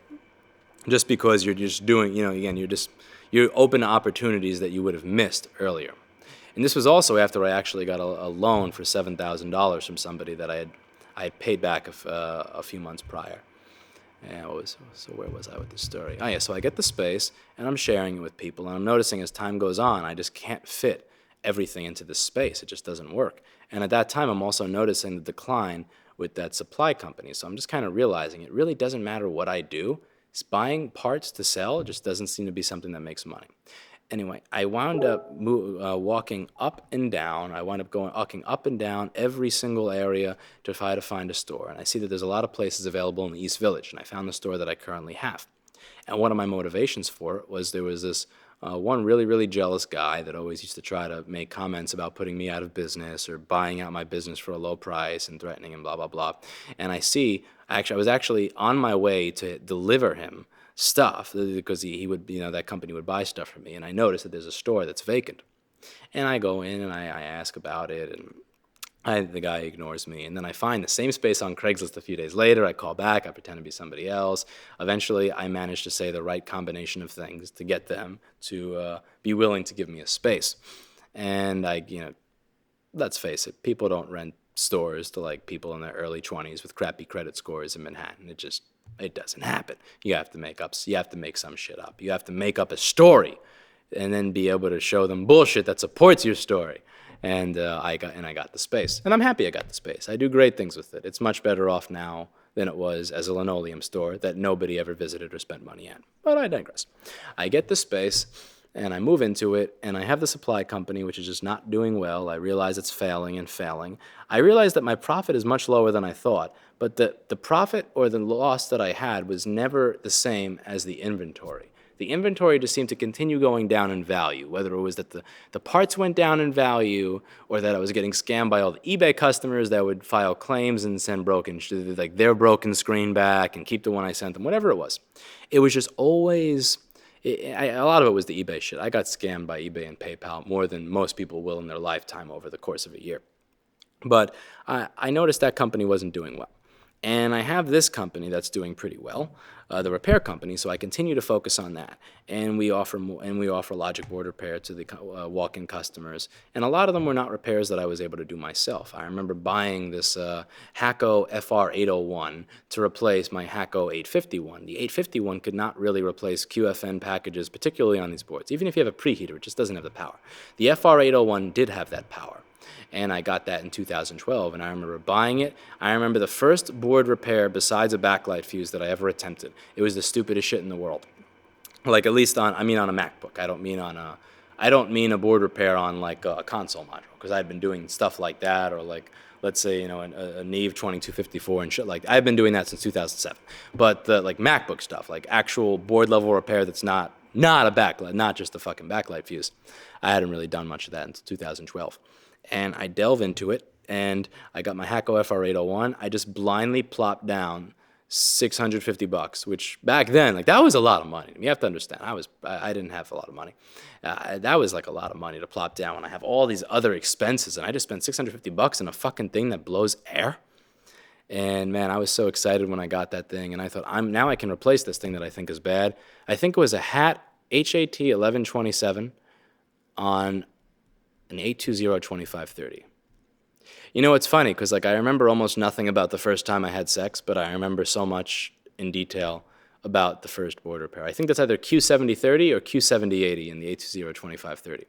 A: Just because you're just doing, you know, again, you're open to opportunities that you would have missed earlier. And this was also after I actually got a loan for $7,000 from somebody that I had paid back a few months prior. And so where was I with this story? Oh yeah, so I get the space and I'm sharing it with people, and I'm noticing as time goes on, I just can't fit everything into this space. It just doesn't work. And at that time, I'm also noticing the decline with that supply company. So I'm just kind of realizing it really doesn't matter what I do. Buying parts to sell just doesn't seem to be something that makes money. Anyway, I wound up walking up and down. I wound up walking up and down every single area to try to find a store. And I see that there's a lot of places available in the East Village, and I found the store that I currently have. And one of my motivations for it was there was this one really, really jealous guy that always used to try to make comments about putting me out of business or buying out my business for a low price and threatening and blah, blah, blah. And I was actually on my way to deliver him stuff because he would, you know, that company would buy stuff from me. And I noticed that there's a store that's vacant. And I go in and I ask about it, and the guy ignores me. And then I find the same space on Craigslist a few days later. I call back. I pretend to be somebody else. Eventually, I manage to say the right combination of things to get them to be willing to give me a space. And let's face it, people don't rent stores to like people in their early 20s with crappy credit scores in Manhattan. It doesn't happen. You have to make some shit up. You have to make up a story and then be able to show them bullshit that supports your story. And I got the space. And I'm happy I got the space. I do great things with it. It's much better off now than it was as a linoleum store that nobody ever visited or spent money at. But I digress. I get the space, and I move into it, and I have the supply company, which is just not doing well. I realize it's failing and failing. I realize that my profit is much lower than I thought, but the profit or the loss that I had was never the same as the inventory. The inventory just seemed to continue going down in value, whether it was that the parts went down in value or that I was getting scammed by all the eBay customers that would file claims and send their broken screen back and keep the one I sent them, whatever it was. It was just always, a lot of it was the eBay shit. I got scammed by eBay and PayPal more than most people will in their lifetime over the course of a year. But I noticed that company wasn't doing well. And I have this company that's doing pretty well, the repair company, so I continue to focus on that. And we offer logic board repair to the walk-in customers. And a lot of them were not repairs that I was able to do myself. I remember buying this Hacko FR801 to replace my Hacko 851. The 851 could not really replace QFN packages, particularly on these boards. Even if you have a preheater, it just doesn't have the power. The FR801 did have that power. And I got that in 2012, and I remember buying it. I remember the first board repair besides a backlight fuse that I ever attempted. It was the stupidest shit in the world. Like, at least on a MacBook. I don't mean a board repair on like a console module, because I've been doing stuff like that, or like, let's say, a Neve 2254 and shit like that. I've been doing that since 2007. But the like MacBook stuff, like actual board level repair that's not not a backlight, not just a fucking backlight fuse. I hadn't really done much of that until 2012. And I delve into it, and I got my Hacko FR801. I just blindly plopped down $650, which back then, like, that was a lot of money. You have to understand, I didn't have a lot of money. That was like a lot of money to plop down when I have all these other expenses, and I just spent $650 on a fucking thing that blows air. And man, I was so excited when I got that thing, and I thought, now I can replace this thing that I think is bad. I think it was a HAT 1127 on an 820-2530. You know, it's funny, because like I remember almost nothing about the first time I had sex, but I remember so much in detail about the first board repair. I think that's either Q7030 or Q7080 in the 820-2530.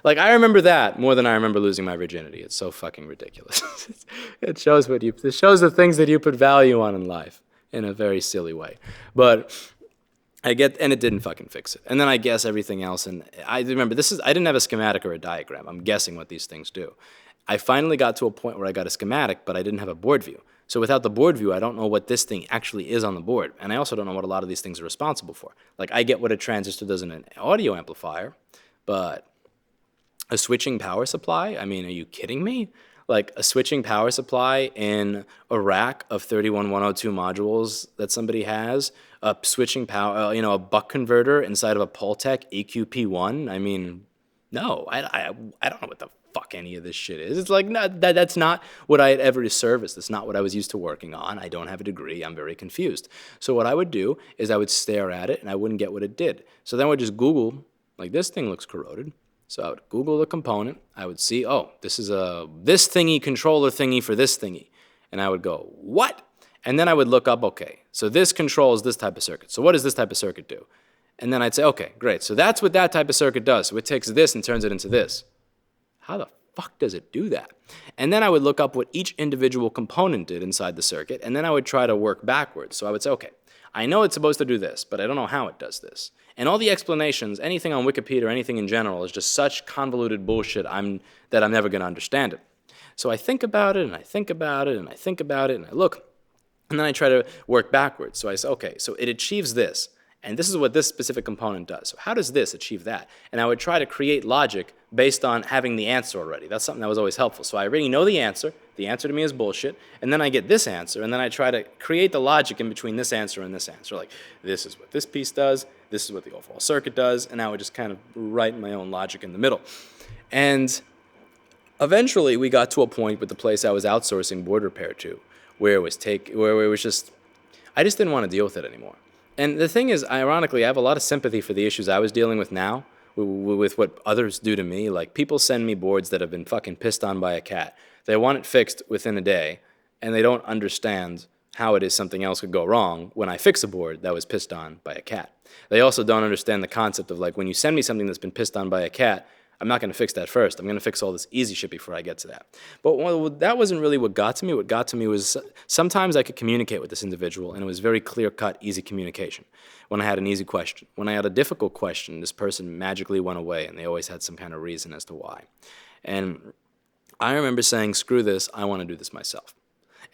A: Like, I remember that more than I remember losing my virginity. It's so fucking ridiculous. It shows the things that you put value on in life in a very silly way. But and it didn't fucking fix it. And then I guess everything else, and I remember I didn't have a schematic or a diagram. I'm guessing what these things do. I finally got to a point where I got a schematic, but I didn't have a board view. So without the board view, I don't know what this thing actually is on the board. And I also don't know what a lot of these things are responsible for. Like, I get what a transistor does in an audio amplifier, but a switching power supply? I mean, are you kidding me? Like, a switching power supply in a rack of 31102 modules that somebody has, a switching power, a buck converter inside of a Pultec EQP1? I mean, no, I don't know what the fuck any of this shit is. It's like, no, that's not what I had ever serviced. That's not what I was used to working on. I don't have a degree. I'm very confused. So what I would do is I would stare at it, and I wouldn't get what it did. So then I would just Google, like, this thing looks corroded. So I would Google the component. I would see, oh, this is this thingy controller thingy for this thingy. And I would go, what? And then I would look up, okay, so this controls this type of circuit. So what does this type of circuit do? And then I'd say, okay, great. So that's what that type of circuit does. So it takes this and turns it into this. How the fuck does it do that? And then I would look up what each individual component did inside the circuit, and then I would try to work backwards. So I would say, okay, I know it's supposed to do this, but I don't know how it does this. And all the explanations, anything on Wikipedia or anything in general, is just such convoluted bullshit that I'm never going to understand it. So I think about it, and I think about it, and I think about it, and I look, and then I try to work backwards. So I say, okay, so it achieves this, and this is what this specific component does. So how does this achieve that? And I would try to create logic based on having the answer already. That's something that was always helpful. So I already know the answer. The answer to me is bullshit. And then I get this answer, and then I try to create the logic in between this answer and this answer. Like, this is what this piece does, this is what the overall circuit does, and I would just kind of write my own logic in the middle. And eventually we got to a point with the place I was outsourcing board repair to, where it was just, I just didn't want to deal with it anymore. And the thing is, ironically, I have a lot of sympathy for the issues I was dealing with now, with what others do to me. Like, people send me boards that have been fucking pissed on by a cat. They want it fixed within a day, and they don't understand how it is something else could go wrong when I fix a board that was pissed on by a cat. They also don't understand the concept of, like, when you send me something that's been pissed on by a cat, I'm not going to fix that first. I'm going to fix all this easy shit before I get to that. But that wasn't really what got to me. What got to me was sometimes I could communicate with this individual, and it was very clear-cut, easy communication. When I had an easy question. When I had a difficult question, this person magically went away, and they always had some kind of reason as to why. And I remember saying, screw this, I want to do this myself.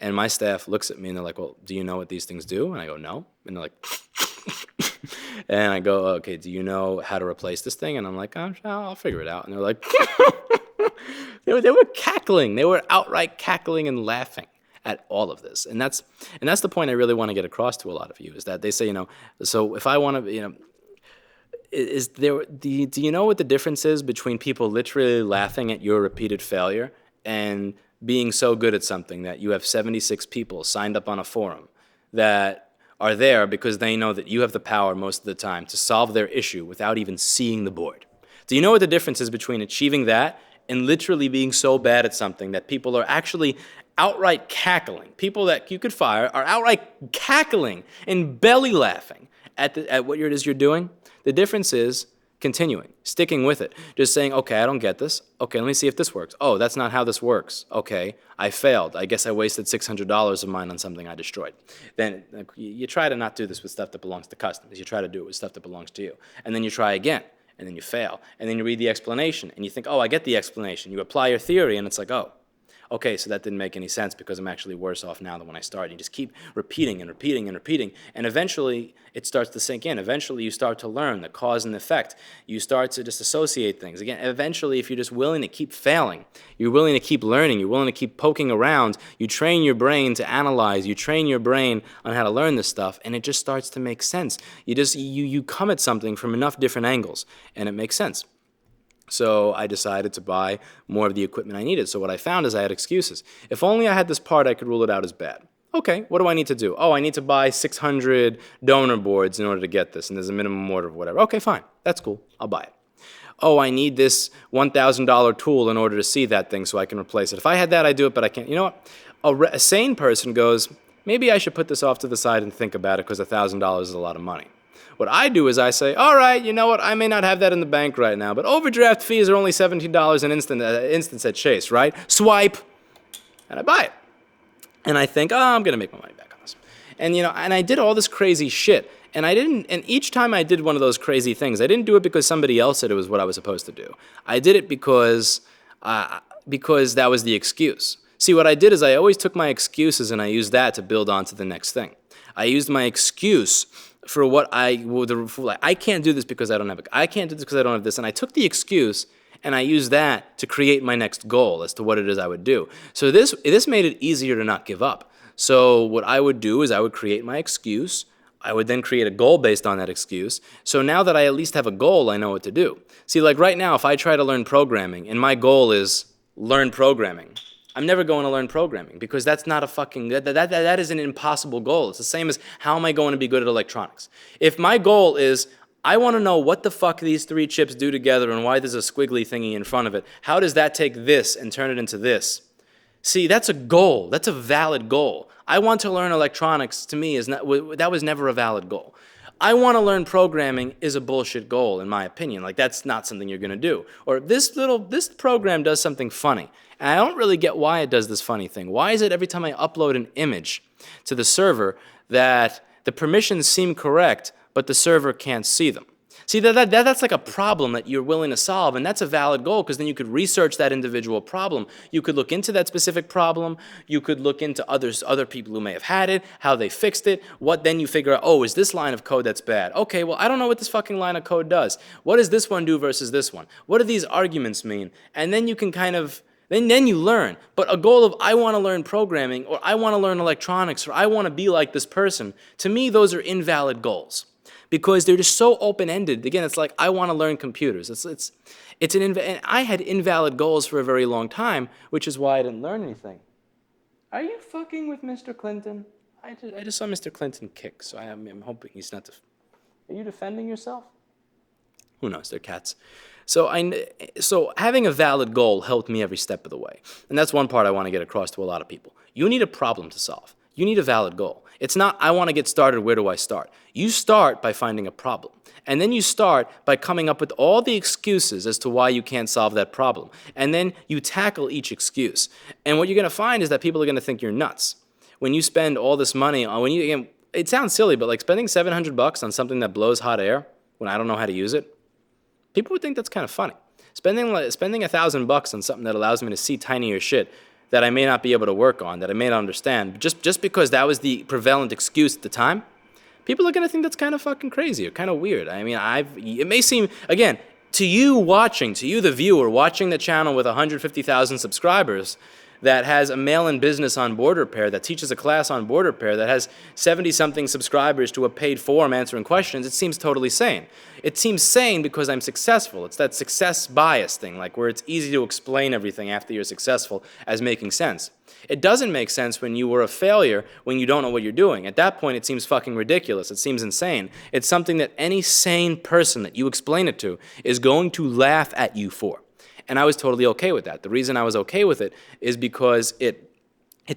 A: And my staff looks at me, and they're like, well, do you know what these things do? And I go, no. And they're like... And I go, okay, do you know how to replace this thing? And I'm like, oh, I'll figure it out. And they're like, they were cackling. They were outright cackling and laughing at all of this. And that's the point I really want to get across to a lot of you, is that they say, so if I want to, do you know what the difference is between people literally laughing at your repeated failure and being so good at something that you have 76 people signed up on a forum that are there because they know that you have the power most of the time to solve their issue without even seeing the board? Do you know what the difference is between achieving that and literally being so bad at something that people are actually outright cackling? People that you could fire are outright cackling and belly laughing at what it is you're doing. The difference is continuing, sticking with it, just saying, okay, I don't get this. Okay, let me see if this works. Oh, that's not how this works. Okay, I failed. I guess I wasted $600 of mine on something I destroyed. Then you try to not do this with stuff that belongs to customers. You try to do it with stuff that belongs to you. And then you try again, and then you fail. And then you read the explanation, and you think, oh, I get the explanation. You apply your theory, and it's like, oh, Okay, so that didn't make any sense because I'm actually worse off now than when I started. You just keep repeating and repeating and repeating, and eventually it starts to sink in. Eventually you start to learn the cause and effect. You start to just associate things. Again, eventually if you're just willing to keep failing, you're willing to keep learning, you're willing to keep poking around, you train your brain to analyze, you train your brain on how to learn this stuff, and it just starts to make sense. You come at something from enough different angles, and it makes sense. So I decided to buy more of the equipment I needed. So what I found is I had excuses. If only I had this part, I could rule it out as bad. Okay, what do I need to do? Oh, I need to buy 600 donor boards in order to get this, and there's a minimum order of whatever. Okay, fine, that's cool, I'll buy it. Oh, I need this $1,000 tool in order to see that thing so I can replace it. If I had that, I'd do it, but I can't. You know what? A sane person goes, maybe I should put this off to the side and think about it because $1,000 is a lot of money. What I do is I say, all right, you know what, I may not have that in the bank right now, but overdraft fees are only $17 an instance at Chase, right? Swipe, and I buy it. And I think, oh, I'm going to make my money back on this. And, and I did all this crazy shit. And each time I did one of those crazy things, I didn't do it because somebody else said it was what I was supposed to do. I did it because that was the excuse. See, what I did is I always took my excuses and I used that to build on to the next thing. I used my excuse for what I can't do this because I don't have I can't do this because I don't have this, and I took the excuse and I used that to create my next goal as to what it is I would do. So this made it easier to not give up. So what I would do is I would create my excuse. I would then create a goal based on that excuse. So now that I at least have a goal, I know what to do. See, like right now, if I try to learn programming and my goal is learn programming, I'm never going to learn programming because that's not a fucking, that is an impossible goal. It's the same as how am I going to be good at electronics? If my goal is I want to know what the fuck these three chips do together and why there's a squiggly thingy in front of it, how does that take this and turn it into this? See, that's a goal. That's a valid goal. I want to learn electronics, to me, that was never a valid goal. I want to learn programming is a bullshit goal, in my opinion. Like, that's not something you're going to do. Or this program does something funny. And I don't really get why it does this funny thing. Why is it every time I upload an image to the server that the permissions seem correct, but the server can't see them? See, that's like a problem that you're willing to solve, and that's a valid goal because then you could research that individual problem. You could look into that specific problem. You could look into other people who may have had it, how they fixed it. Then you figure out, oh, is this line of code that's bad? Okay, well, I don't know what this fucking line of code does. What does this one do versus this one? What do these arguments mean? And then you can kind of, then you learn. But a goal of I want to learn programming, or I want to learn electronics, or I want to be like this person, to me, those are invalid goals. Because they're just so open-ended. Again, it's like, I want to learn computers. And I had invalid goals for a very long time, which is why I didn't learn anything. Are you fucking with Mr. Clinton? I just saw Mr. Clinton kick, so I'm hoping he's not. Are you defending yourself? Who knows? They're cats. So having a valid goal helped me every step of the way. And that's one part I want to get across to a lot of people. You need a problem to solve. You need a valid goal. It's not, I want to get started, where do I start? You start by finding a problem. And then you start by coming up with all the excuses as to why you can't solve that problem. And then you tackle each excuse. And what you're going to find is that people are going to think you're nuts. When you spend all this money on, again, it sounds silly, but like spending $700 on something that blows hot air when I don't know how to use it, people would think that's kind of funny. Spending $1,000 on something that allows me to see tinier shit that I may not be able to work on, that I may not understand, just because that was the prevalent excuse at the time, people are going to think that's kind of fucking crazy or kind of weird. I mean, it may seem, again, to you the viewer, watching the channel with 150,000 subscribers, that has a mail-in business on board repair, that teaches a class on board repair, that has 70-something subscribers to a paid forum answering questions, it seems totally sane. It seems sane because I'm successful. It's that success bias thing, like where it's easy to explain everything after you're successful as making sense. It doesn't make sense when you were a failure, when you don't know what you're doing. At that point, it seems fucking ridiculous. It seems insane. It's something that any sane person that you explain it to is going to laugh at you for. And I was totally okay with that. The reason I was okay with it is because it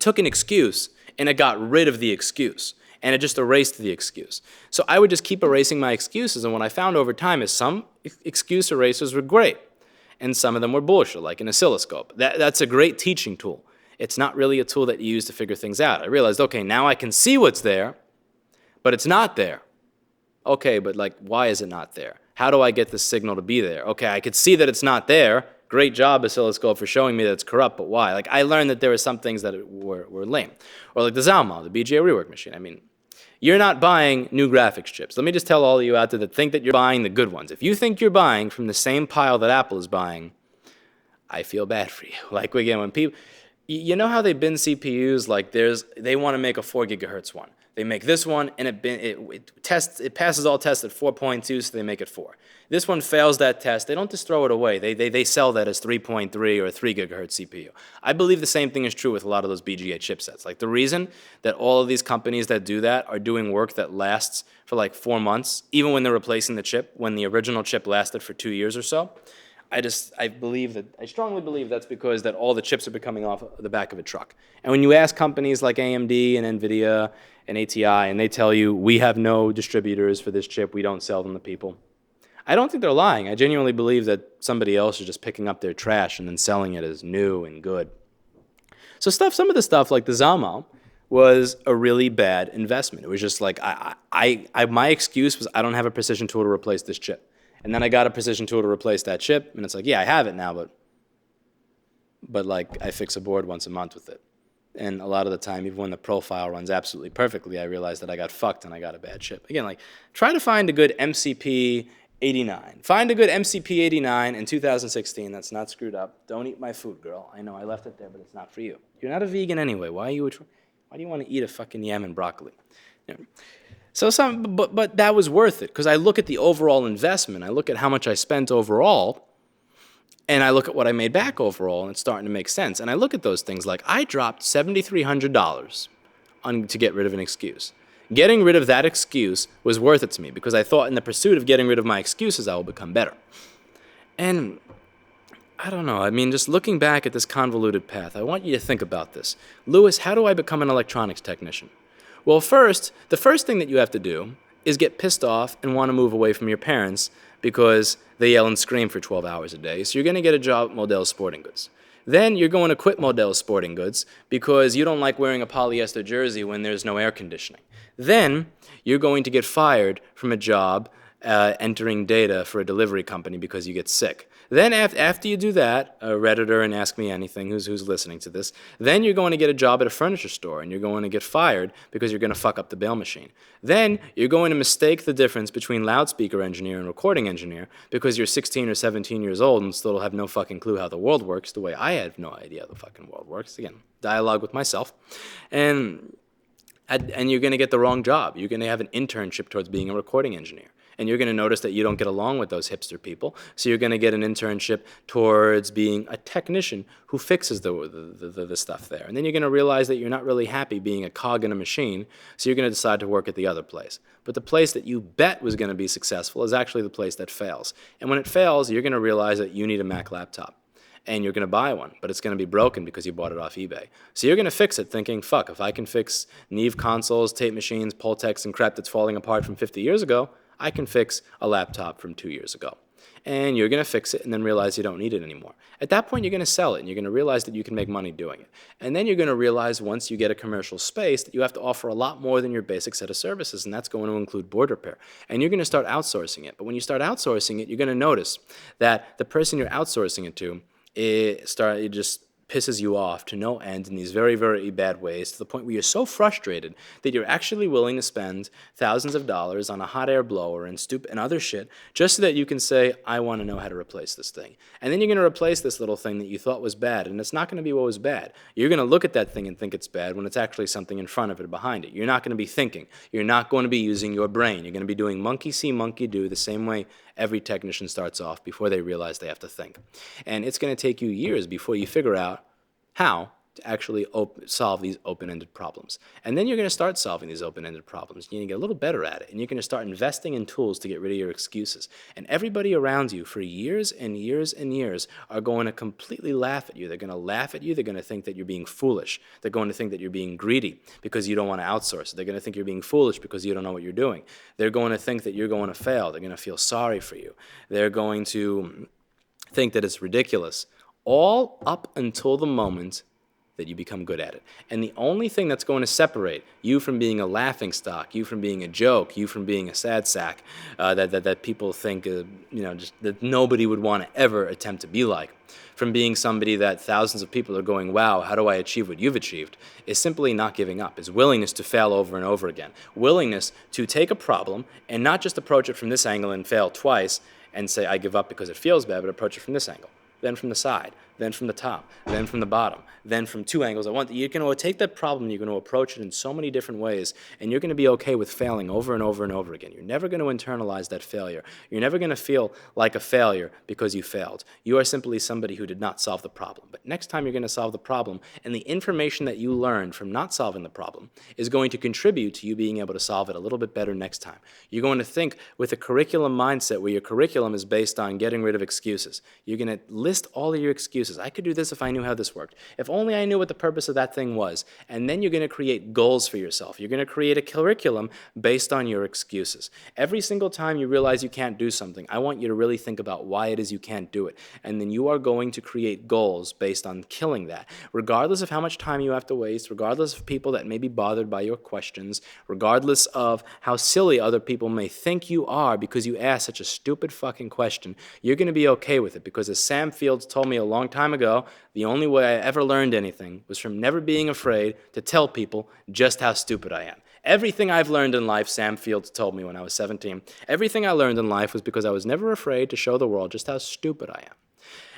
A: took an excuse and it got rid of the excuse. And it just erased the excuse. So I would just keep erasing my excuses. And what I found over time is some excuse erasers were great. And some of them were bullshit, like an oscilloscope. That's a great teaching tool. It's not really a tool that you use to figure things out. I realized, okay, now I can see what's there, but it's not there. Okay, but like, why is it not there? How do I get this signal to be there? Okay, I could see that it's not there, great job, Oscilloscope, for showing me that it's corrupt, but why? Like, I learned that there were some things that were lame. Or like the Zalmal, the BGA rework machine. I mean, you're not buying new graphics chips. Let me just tell all of you out there that think that you're buying the good ones. If you think you're buying from the same pile that Apple is buying, I feel bad for you. Like, again, when people, you know how they bin CPUs? Like, they want to make a 4 gigahertz one. They make this one, and it passes all tests at 4.2, so they make it 4. This one fails that test. They don't just throw it away. They sell that as 3.3 or a 3 gigahertz CPU. I believe the same thing is true with a lot of those BGA chipsets. Like, the reason that all of these companies that do that are doing work that lasts for like 4 months, even when they're replacing the chip, when the original chip lasted for 2 years or so, I strongly believe that's because that all the chips are coming off the back of a truck. And when you ask companies like AMD and NVIDIA and ATI, and they tell you, we have no distributors for this chip, we don't sell them to people, I don't think they're lying. I genuinely believe that somebody else is just picking up their trash and then selling it as new and good. So some of the stuff like the Zalmal was a really bad investment. It was just like, my excuse was I don't have a precision tool to replace this chip. And then I got a precision tool to replace that chip, and it's like, yeah, I have it now, but like I fix a board once a month with it. And a lot of the time, even when the profile runs absolutely perfectly, I realize that I got fucked and I got a bad chip. Again, like, try to find a good MCP 89. Find a good MCP 89 in 2016 that's not screwed up. Don't eat my food, girl. I know I left it there, but it's not for you. You're not a vegan anyway. Why do you want to eat a fucking yam and broccoli? You know? But that was worth it, because I look at the overall investment, I look at how much I spent overall, and I look at what I made back overall, and it's starting to make sense. And I look at those things like, I dropped $7,300 to get rid of an excuse. Getting rid of that excuse was worth it to me, because I thought in the pursuit of getting rid of my excuses, I will become better. And I don't know, I mean, just looking back at this convoluted path, I want you to think about this. Lewis, how do I become an electronics technician? Well, the first thing that you have to do is get pissed off and want to move away from your parents because they yell and scream for 12 hours a day. So you're going to get a job at Modell's Sporting Goods. Then you're going to quit Modell's Sporting Goods because you don't like wearing a polyester jersey when there's no air conditioning. Then you're going to get fired from a job entering data for a delivery company because you get sick. Then after you do that, a Redditor and Ask Me Anything who's listening to this, then you're going to get a job at a furniture store and you're going to get fired because you're going to fuck up the bail machine. Then you're going to mistake the difference between loudspeaker engineer and recording engineer because you're 16 or 17 years old and still have no fucking clue how the world works, the way I have no idea how the fucking world works. Again, dialogue with myself. And you're going to get the wrong job. You're going to have an internship towards being a recording engineer. And you're going to notice that you don't get along with those hipster people. So you're going to get an internship towards being a technician who fixes the stuff there. And then you're going to realize that you're not really happy being a cog in a machine, so you're going to decide to work at the other place. But the place that you bet was going to be successful is actually the place that fails. And when it fails, you're going to realize that you need a Mac laptop. And you're going to buy one, but it's going to be broken because you bought it off eBay. So you're going to fix it thinking, fuck, if I can fix Neve consoles, tape machines, Pultecs, and crap that's falling apart from 50 years ago, I can fix a laptop from 2 years ago. And you're going to fix it and then realize you don't need it anymore. At that point, you're going to sell it, and you're going to realize that you can make money doing it. And then you're going to realize once you get a commercial space that you have to offer a lot more than your basic set of services, and that's going to include board repair. And you're going to start outsourcing it. But when you start outsourcing it, you're going to notice that the person you're outsourcing it to, it just pisses you off to no end in these very, very bad ways, to the point where you're so frustrated that you're actually willing to spend thousands of dollars on a hot air blower and other shit just so that you can say, I want to know how to replace this thing. And then you're going to replace this little thing that you thought was bad, and it's not going to be what was bad. You're going to look at that thing and think it's bad when it's actually something in front of it or behind it. You're not going to be thinking. You're not going to be using your brain. You're going to be doing monkey see, monkey do, the same way every technician starts off before they realize they have to think. And it's going to take you years before you figure out how to actually solve these open-ended problems. And then you're going to start solving these open-ended problems. You're going to get a little better at it, and you're going to start investing in tools to get rid of your excuses. And everybody around you for years and years and years are going to completely laugh at you. They're going to laugh at you. They're going to think that you're being foolish. They're going to think that you're being greedy because you don't want to outsource it. They're going to think you're being foolish because you don't know what you're doing. They're going to think that you're going to fail. They're going to feel sorry for you. They're going to think that it's ridiculous. All up until the moment that you become good at it. And the only thing that's going to separate you from being a laughing stock, you from being a joke, you from being a sad sack that people think, just that nobody would want to ever attempt to be like, from being somebody that thousands of people are going, wow, how do I achieve what you've achieved, is simply not giving up, is willingness to fail over and over again. Willingness to take a problem and not just approach it from this angle and fail twice and say, I give up because it feels bad, but approach it from this angle, then from the side, then from the top, then from the bottom, then from two angles at once. You're going to take that problem, you're going to approach it in so many different ways, and you're going to be okay with failing over and over and over again. You're never going to internalize that failure. You're never going to feel like a failure because you failed. You are simply somebody who did not solve the problem. But next time you're going to solve the problem, and the information that you learned from not solving the problem is going to contribute to you being able to solve it a little bit better next time. You're going to think with a curriculum mindset where your curriculum is based on getting rid of excuses. You're going to list all of your excuses. I could do this if I knew how this worked. If only I knew what the purpose of that thing was. And then you're going to create goals for yourself. You're going to create a curriculum based on your excuses. Every single time you realize you can't do something, I want you to really think about why it is you can't do it. And then you are going to create goals based on killing that. Regardless of how much time you have to waste, regardless of people that may be bothered by your questions, regardless of how silly other people may think you are because you asked such a stupid fucking question, you're going to be okay with it, because as Sam Fields told me a long time ago, the only way I ever learned anything was from never being afraid to tell people just how stupid I am. Everything I've learned in life, Sam Fields told me when I was 17, everything I learned in life was because I was never afraid to show the world just how stupid I am.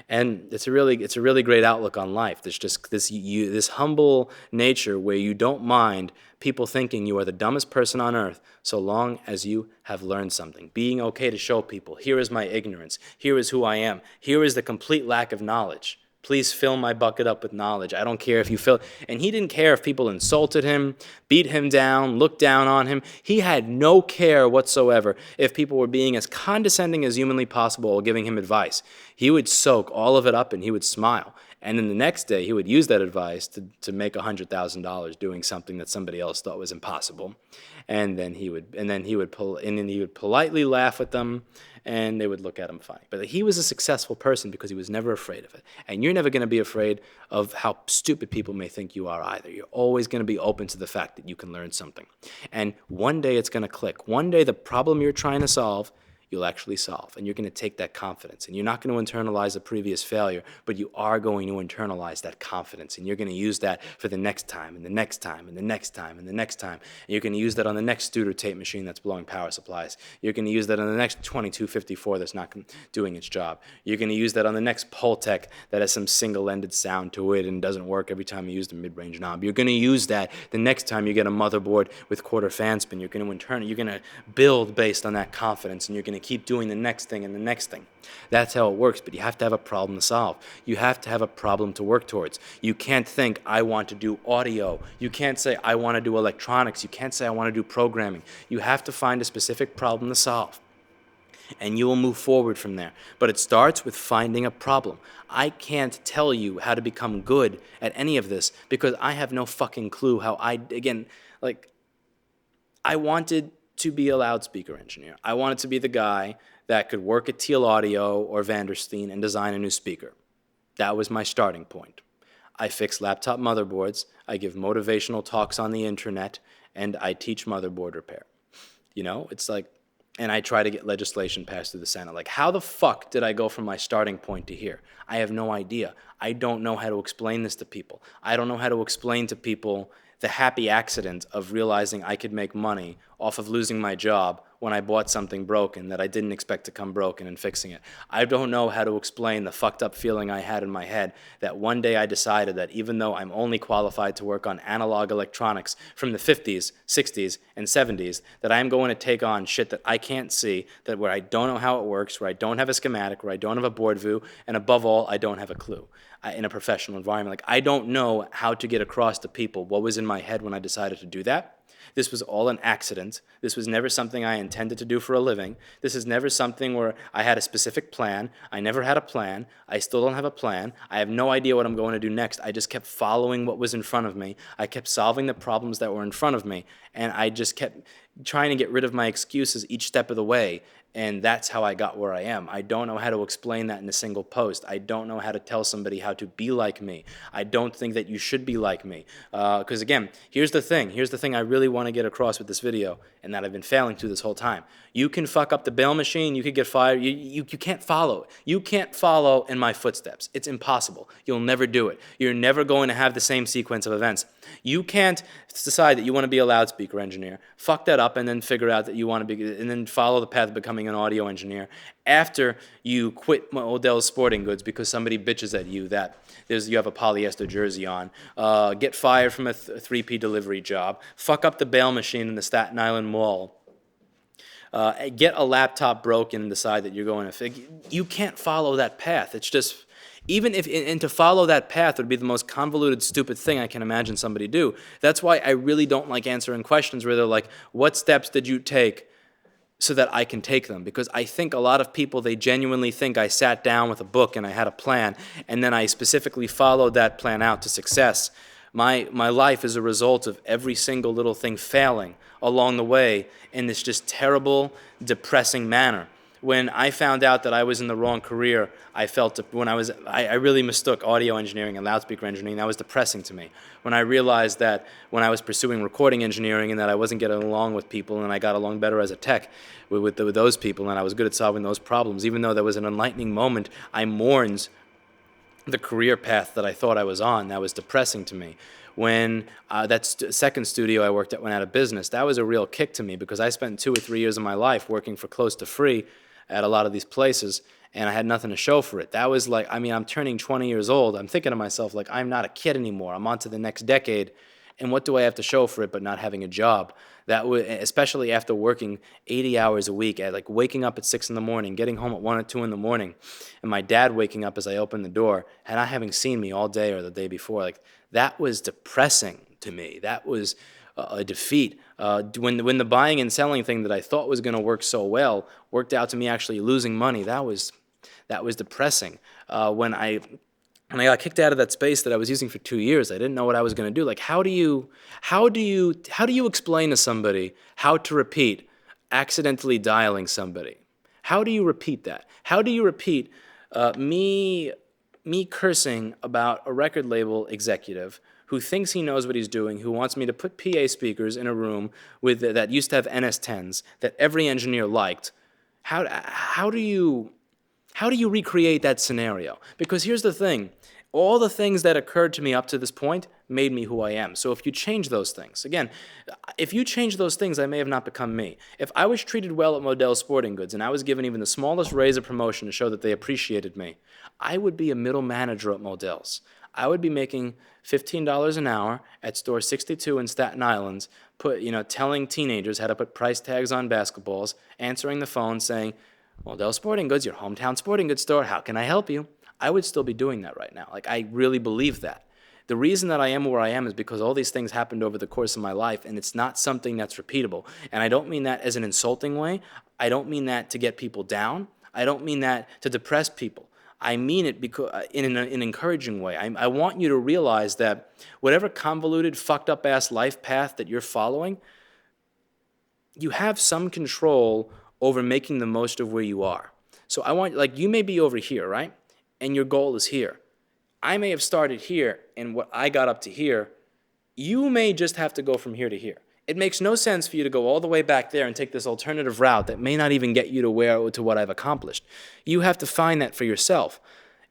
A: And it's a really great outlook on life. There's just this humble nature where you don't mind people thinking you are the dumbest person on earth so long as you have learned something. Being okay to show people, here is my ignorance, here is who I am, here is the complete lack of knowledge. Please fill my bucket up with knowledge. I don't care if you fill... And he didn't care if people insulted him, beat him down, looked down on him. He had no care whatsoever if people were being as condescending as humanly possible or giving him advice. He would soak all of it up and he would smile. And then the next day, he would use that advice to make $100,000 doing something that somebody else thought was impossible. And then he would politely laugh at them, and they would look at him funny. But he was a successful person because he was never afraid of it. And you're never going to be afraid of how stupid people may think you are either. You're always going to be open to the fact that you can learn something. And one day it's going to click. One day the problem you're trying to solve, you'll actually solve. And you're going to take that confidence. And you're not going to internalize the previous failure, but you are going to internalize that confidence. And you're going to use that for the next time, and the next time, and the next time, and the next time. And you're going to use that on the next Studer tape machine that's blowing power supplies. You're going to use that on the next 2254 that's not doing its job. You're going to use that on the next Pultec that has some single-ended sound to it and doesn't work every time you use the mid-range knob. You're going to use that the next time you get a motherboard with quarter fan spin. You're going to build based on that confidence, and you're going to keep doing the next thing and the next thing. That's how it works, but you have to have a problem to solve. You have to have a problem to work towards. You can't think, I want to do audio. You can't say, I want to do electronics. You can't say, I want to do programming. You have to find a specific problem to solve, and you will move forward from there. But it starts with finding a problem. I can't tell you how to become good at any of this because I have no fucking clue how I wanted to be a loudspeaker engineer. I wanted to be the guy that could work at Teal Audio or Vandersteen and design a new speaker. That was my starting point. I fix laptop motherboards, I give motivational talks on the internet, and I teach motherboard repair. And I try to get legislation passed through the Senate. Like, how the fuck did I go from my starting point to here? I have no idea. I don't know how to explain this to people. I don't know how to explain to people the happy accident of realizing I could make money off of losing my job when I bought something broken that I didn't expect to come broken and fixing it. I don't know how to explain the fucked up feeling I had in my head that one day I decided that even though I'm only qualified to work on analog electronics from the 50s, 60s, and 70s, that I'm going to take on shit that I can't see, that where I don't know how it works, where I don't have a schematic, where I don't have a board view, and above all, I don't have a clue in a professional environment. Like, I don't know how to get across to people what was in my head when I decided to do that. This was all an accident. This was never something I intended to do for a living. This is never something where I had a specific plan. I never had a plan. I still don't have a plan. I have no idea what I'm going to do next. I just kept following what was in front of me. I kept solving the problems that were in front of me, and I just kept trying to get rid of my excuses each step of the way. And that's how I got where I am. I don't know how to explain that in a single post. I don't know how to tell somebody how to be like me. I don't think that you should be like me. Because again, here's the thing. Here's the thing I really want to get across with this video, and that I've been failing to this whole time. You can fuck up the bail machine. You could get fired. You can't follow. You can't follow in my footsteps. It's impossible. You'll never do it. You're never going to have the same sequence of events. You can't decide that you want to be a loudspeaker engineer, fuck that up, and then figure out that you want to be, and then follow the path of becoming an audio engineer after you quit Odell's Sporting Goods because somebody bitches at you that you have a polyester jersey on, get fired from a 3P delivery job, fuck up the bail machine in the Staten Island Mall, get a laptop broken and decide that you're going to you can't follow that path. It's just, even if, and to follow that path would be the most convoluted, stupid thing I can imagine somebody do. That's why I really don't like answering questions where they're like, what steps did you take so that I can take them? Because I think a lot of people, they genuinely think I sat down with a book and I had a plan, and then I specifically followed that plan out to success. My life is a result of every single little thing failing along the way in this just terrible, depressing manner. When I found out that I was in the wrong career, I felt, I really mistook audio engineering and loudspeaker engineering. That was depressing to me. When I realized that when I was pursuing recording engineering and that I wasn't getting along with people, and I got along better as a tech with those people, and I was good at solving those problems, even though there was an enlightening moment, I mourned the career path that I thought I was on. That was depressing to me. When that second studio I worked at went out of business, that was a real kick to me because I spent 2 or 3 years of my life working for close to free at a lot of these places, and I had nothing to show for it. That was like, I mean, I'm turning 20 years old. I'm thinking to myself, like, I'm not a kid anymore. I'm on to the next decade, and what do I have to show for it but not having a job? That would, especially after working 80 hours a week, at like waking up at 6 in the morning, getting home at 1 or 2 in the morning, and my dad waking up as I opened the door, and not having seen me all day or the day before, like, that was depressing to me. That was a defeat. When the buying and selling thing that I thought was going to work so well worked out to me actually losing money, that was depressing. When I got kicked out of that space that I was using for 2 years, I didn't know what I was going to do. Like, how do you explain to somebody how to repeat accidentally dialing somebody? How do you repeat that? How do you repeat me cursing about a record label executive who thinks he knows what he's doing, who wants me to put PA speakers in a room that used to have NS10s that every engineer liked? How do you recreate that scenario? Because here's the thing. All the things that occurred to me up to this point made me who I am. So if you change those things, again, if you change those things, I may have not become me. If I was treated well at Modell Sporting Goods and I was given even the smallest raise or promotion to show that they appreciated me, I would be a middle manager at Modell's. I would be making $15 an hour at store 62 in Staten Island, telling teenagers how to put price tags on basketballs, answering the phone saying, Modell Sporting Goods, your hometown sporting goods store, how can I help you? I would still be doing that right now. Like, I really believe that. The reason that I am where I am is because all these things happened over the course of my life, and it's not something that's repeatable. And I don't mean that as an insulting way. I don't mean that to get people down. I don't mean that to depress people. I mean it because in an encouraging way. I want you to realize that whatever convoluted, fucked up ass life path that you're following, you have some control over making the most of where you are. So I want, like, you may be over here, right? And your goal is here. I may have started here, and what I got up to here, you may just have to go from here to here. It makes no sense for you to go all the way back there and take this alternative route that may not even get you to what I've accomplished. You have to find that for yourself.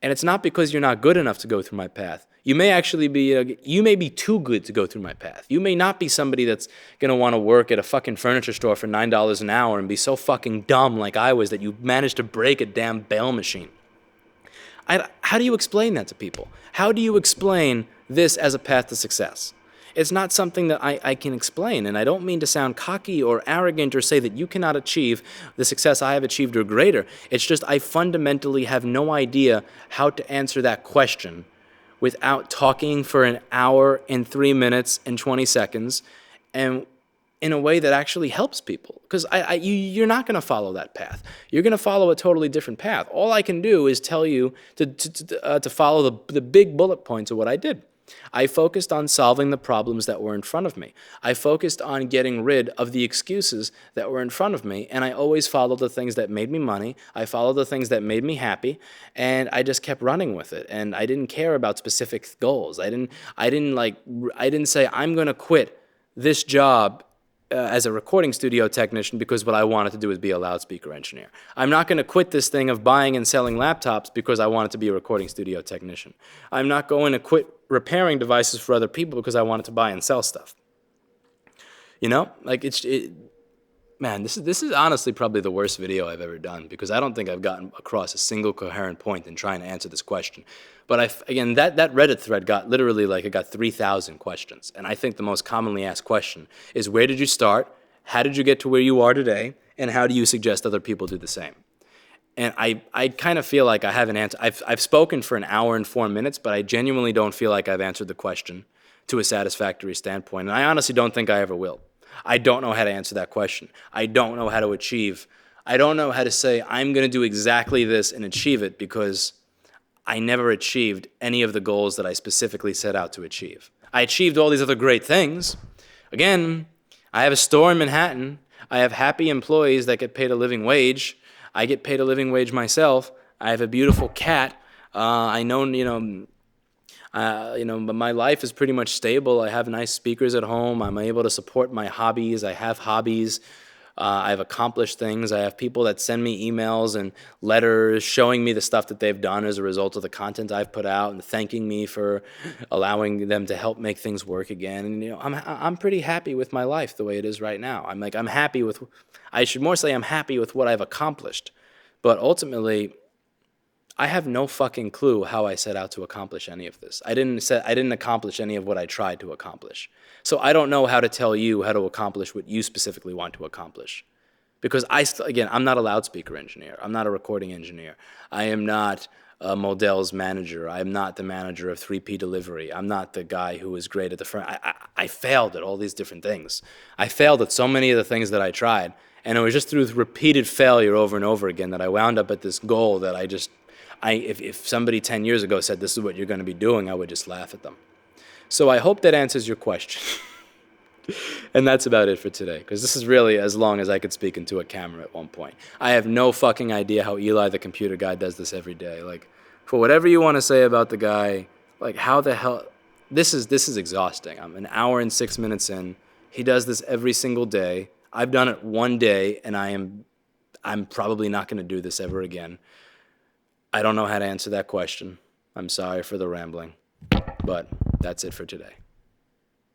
A: And it's not because you're not good enough to go through my path. You may actually be, you may be too good to go through my path. You may not be somebody that's going to want to work at a fucking furniture store for $9 an hour and be so fucking dumb like I was that you managed to break a damn bail machine. How do you explain that to people? How do you explain this as a path to success? It's not something that I can explain, and I don't mean to sound cocky or arrogant or say that you cannot achieve the success I have achieved or greater. It's just I fundamentally have no idea how to answer that question without talking for an hour and 3 minutes and 20 seconds and in a way that actually helps people. Because you're not going to follow that path. You're going to follow a totally different path. All I can do is tell you to follow the big bullet points of what I did. I focused on solving the problems that were in front of me. I focused on getting rid of the excuses that were in front of me, and I always followed the things that made me money. I followed the things that made me happy, and I just kept running with it. And I didn't care about specific goals. I didn't say I'm going to quit this job as a recording studio technician because what I wanted to do is be a loudspeaker engineer. I'm not going to quit this thing of buying and selling laptops because I wanted to be a recording studio technician. I'm not going to quit repairing devices for other people because I wanted to buy and sell stuff. You know, like man, this is honestly probably the worst video I've ever done because I don't think I've gotten across a single coherent point in trying to answer this question. But again, that Reddit thread got literally like, it got 3,000 questions. And I think the most commonly asked question is, where did you start? How did you get to where you are today? And how do you suggest other people do the same? And I kind of feel like I haven't answered. I've spoken for an hour and 4 minutes, but I genuinely don't feel like I've answered the question to a satisfactory standpoint. And I honestly don't think I ever will. I don't know how to answer that question. I don't know how to achieve. I don't know how to say I'm going to do exactly this and achieve it because I never achieved any of the goals that I specifically set out to achieve. I achieved all these other great things. Again, I have a store in Manhattan. I have happy employees that get paid a living wage. I get paid a living wage myself. I have a beautiful cat. I know, but my life is pretty much stable. I have nice speakers at home. I'm able to support my hobbies. I have hobbies. I've accomplished things. I have people that send me emails and letters showing me the stuff that they've done as a result of the content I've put out and thanking me for allowing them to help make things work again. And I'm pretty happy with my life the way it is right now. I'm happy with. I should more say I'm happy with what I've accomplished, but ultimately, I have no fucking clue how I set out to accomplish any of this. I didn't accomplish any of what I tried to accomplish. So I don't know how to tell you how to accomplish what you specifically want to accomplish. Because I'm not a loudspeaker engineer. I'm not a recording engineer. I am not a Modell's manager. I am not the manager of 3P delivery. I'm not the guy who is great at the front. I failed at all these different things. I failed at so many of the things that I tried. And it was just through repeated failure over and over again that I wound up at this goal that if somebody 10 years ago said this is what you're going to be doing, I would just laugh at them. So I hope that answers your question. And that's about it for today, because this is really as long as I could speak into a camera at one point. I have no fucking idea how Eli the computer guy does this every day. Like, for whatever you want to say about the guy, like, how the hell... This is exhausting. I'm an hour and 6 minutes in. He does this every single day. I've done it one day, and I'm probably not going to do this ever again. I don't know how to answer that question. I'm sorry for the rambling, but that's it for today.